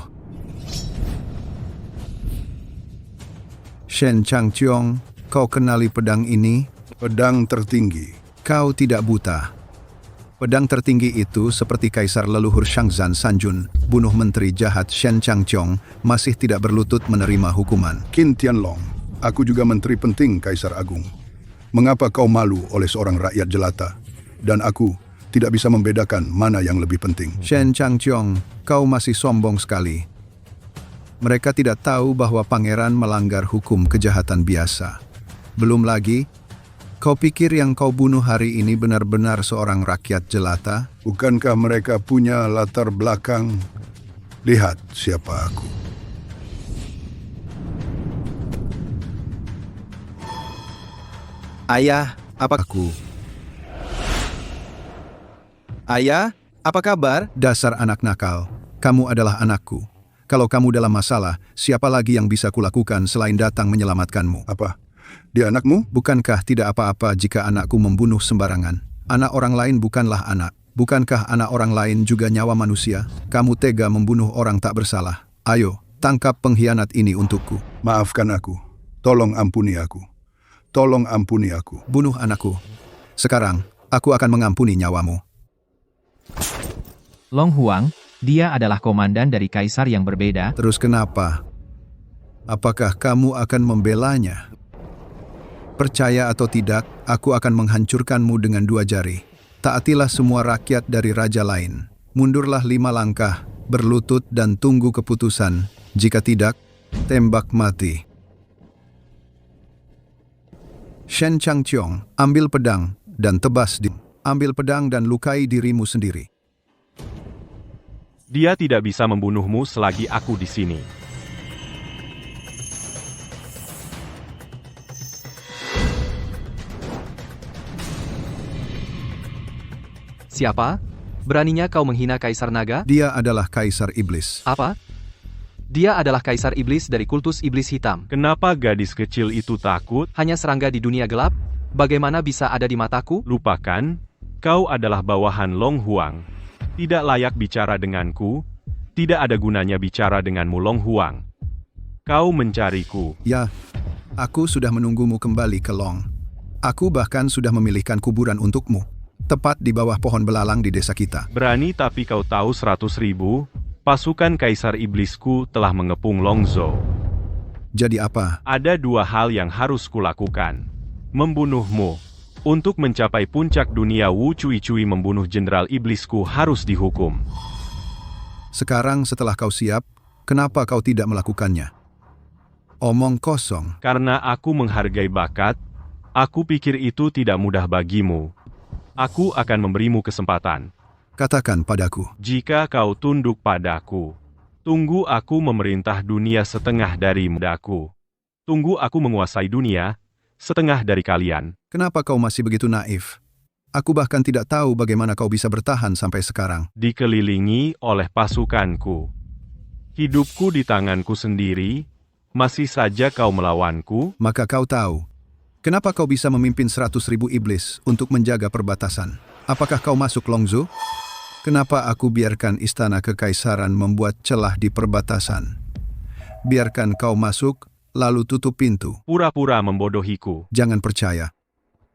Shen Changqiong, kau kenali pedang ini? Pedang tertinggi. Kau tidak buta. Pedang tertinggi itu seperti kaisar leluhur Shangzan Sanjun, bunuh menteri jahat Shen Changqiong, masih tidak berlutut menerima hukuman. Qin Tianlong, aku juga menteri penting kaisar agung. Mengapa kau malu oleh seorang rakyat jelata? Dan aku tidak bisa membedakan mana yang lebih penting. Shen Changqiong, kau masih sombong sekali. Mereka tidak tahu bahwa pangeran melanggar hukum kejahatan biasa. Belum lagi, kau pikir yang kau bunuh hari ini benar-benar seorang rakyat jelata? Bukankah mereka punya latar belakang? Lihat siapa aku. Ayah, apa Aku, Ayah, apa kabar? dasar anak nakal, kamu adalah anakku. Kalau kamu dalam masalah, siapa lagi yang bisa kulakukan selain datang menyelamatkanmu? Apa? Dia anakmu? Bukankah tidak apa-apa jika anakku membunuh sembarangan? Anak orang lain bukanlah anak. Bukankah anak orang lain juga nyawa manusia? Kamu tega membunuh orang tak bersalah. Ayo, tangkap pengkhianat ini untukku. Maafkan aku. Tolong ampuni aku. Tolong ampuni aku. Bunuh anakku. Sekarang, aku akan mengampuni nyawamu. Long Huang, dia adalah komandan dari kaisar yang berbeda. Terus kenapa? Apakah kamu akan membelanya? Percaya atau tidak, aku akan menghancurkanmu dengan 2 jari. Taatilah semua rakyat dari raja lain. Mundurlah 5 langkah, berlutut dan tunggu keputusan. Jika tidak, tembak mati. Shen Changqiong, ambil pedang dan tebas di. Ambil pedang dan lukai dirimu sendiri. Dia tidak bisa membunuhmu selagi aku di sini. Siapa? Beraninya kau menghina Kaisar Naga? Dia adalah kaisar iblis. Apa? Dia adalah Kaisar Iblis dari kultus Iblis Hitam. Kenapa gadis kecil itu takut? Hanya serangga di dunia gelap? Bagaimana bisa ada di mataku? Lupakan, kau adalah bawahan Long Huang. Tidak layak bicara denganku, tidak ada gunanya bicara denganmu Long Huang. Kau mencariku. Ya, aku sudah menunggumu kembali ke Long. Aku bahkan sudah memilihkan kuburan untukmu, tepat di bawah pohon belalang di desa kita. Berani tapi kau tahu 100.000, pasukan Kaisar Iblisku telah mengepung Longzhou. Jadi apa? Ada 2 hal yang harus kulakukan. Membunuhmu. Untuk mencapai puncak dunia Wu Cui membunuh Jenderal Iblisku harus dihukum. Sekarang setelah kau siap, kenapa kau tidak melakukannya? Omong kosong. Karena aku menghargai bakat, aku pikir itu tidak mudah bagimu. Aku akan memberimu kesempatan. Katakan padaku. Jika kau tunduk padaku, tunggu aku memerintah dunia setengah dari mudaku. Tunggu aku menguasai dunia, setengah dari kalian. Kenapa kau masih begitu naif? Aku bahkan tidak tahu bagaimana kau bisa bertahan sampai sekarang. Dikelilingi oleh pasukanku. Hidupku di tanganku sendiri, masih saja kau melawanku. Maka kau tahu. Kenapa kau bisa memimpin 100.000 iblis untuk menjaga perbatasan? Apakah kau masuk Longzhou? Kenapa aku biarkan istana kekaisaran membuat celah di perbatasan? Biarkan kau masuk, lalu tutup pintu. Pura-pura membodohiku. Jangan percaya.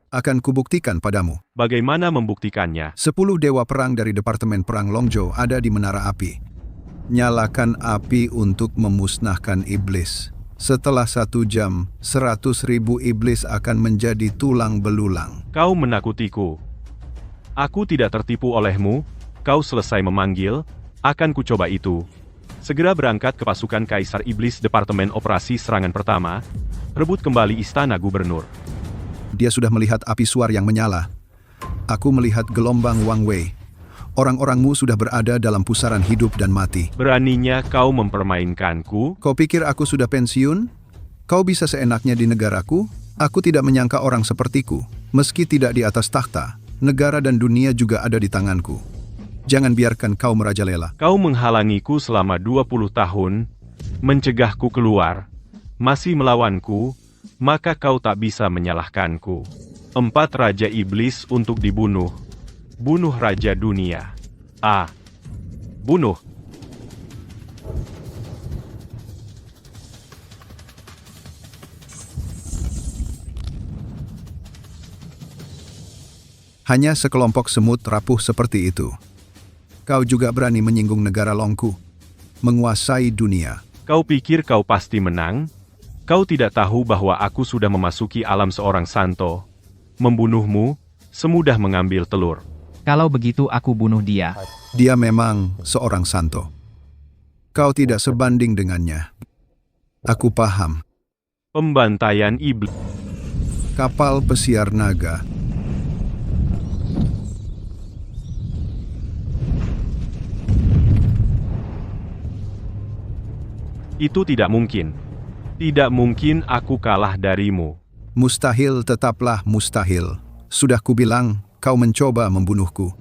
Akan kubuktikan padamu. Bagaimana membuktikannya? 10 dewa perang dari Departemen Perang Longzhou ada di Menara Api. Nyalakan api untuk memusnahkan iblis. Setelah 1 jam, 100.000 iblis akan menjadi tulang belulang. Kau menakutiku. Aku tidak tertipu olehmu. Kau selesai memanggil, akan kucoba itu. Segera berangkat ke pasukan Kaisar Iblis Departemen Operasi Serangan Pertama, rebut kembali istana gubernur. Dia sudah melihat api suar yang menyala. Aku melihat gelombang Wang Wei. Orang-orangmu sudah berada dalam pusaran hidup dan mati. Beraninya kau mempermainkanku? Kau pikir aku sudah pensiun? Kau bisa seenaknya di negaraku? Aku tidak menyangka orang sepertiku. Meski tidak di atas takhta, negara dan dunia juga ada di tanganku. Jangan biarkan kau merajalela. Kau menghalangiku selama 20 tahun, mencegahku keluar, masih melawanku, maka kau tak bisa menyalahkanku. 4 Raja Iblis untuk dibunuh. Bunuh Raja Dunia. Bunuh. Hanya sekelompok semut rapuh seperti itu. Kau juga berani menyinggung negara Longku, menguasai dunia. Kau pikir kau pasti menang? Kau tidak tahu bahwa aku sudah memasuki alam seorang santo. Membunuhmu, semudah mengambil telur. Kalau begitu aku bunuh dia. Dia memang seorang santo. Kau tidak sebanding dengannya. Aku paham. Pembantaian iblis. Kapal pesiar naga. Itu tidak mungkin. Tidak mungkin aku kalah darimu. Mustahil tetaplah mustahil. Sudah kubilang, kau mencoba membunuhku.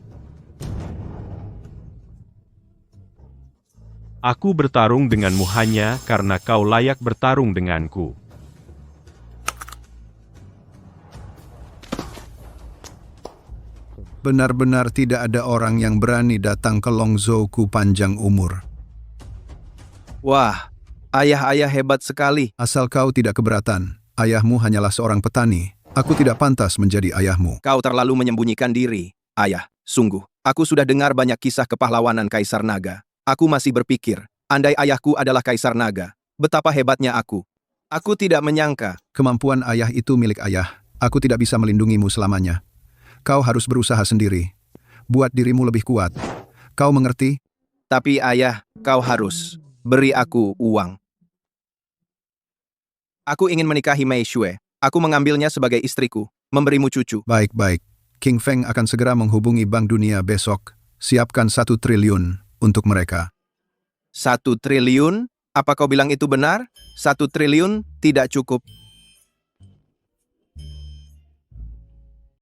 Aku bertarung denganmu hanya karena kau layak bertarung denganku. Benar-benar tidak ada orang yang berani datang ke Longzhouku panjang umur. Wah, ayah-ayah hebat sekali. Asal kau tidak keberatan, ayahmu hanyalah seorang petani. Aku tidak pantas menjadi ayahmu. Kau terlalu menyembunyikan diri. Ayah, sungguh, aku sudah dengar banyak kisah kepahlawanan Kaisar Naga. Aku masih berpikir, andai ayahku adalah Kaisar Naga, betapa hebatnya aku. Aku tidak menyangka. Kemampuan ayah itu milik ayah. Aku tidak bisa melindungimu selamanya. Kau harus berusaha sendiri. Buat dirimu lebih kuat. Kau mengerti? Tapi ayah, kau harus beri aku uang. Aku ingin menikahi Mei Xue. Aku mengambilnya sebagai istriku, memberimu cucu. Baik-baik. King Feng akan segera menghubungi Bank Dunia besok. Siapkan 1 triliun untuk mereka. 1 triliun? Apa kau bilang itu benar? 1 triliun tidak cukup.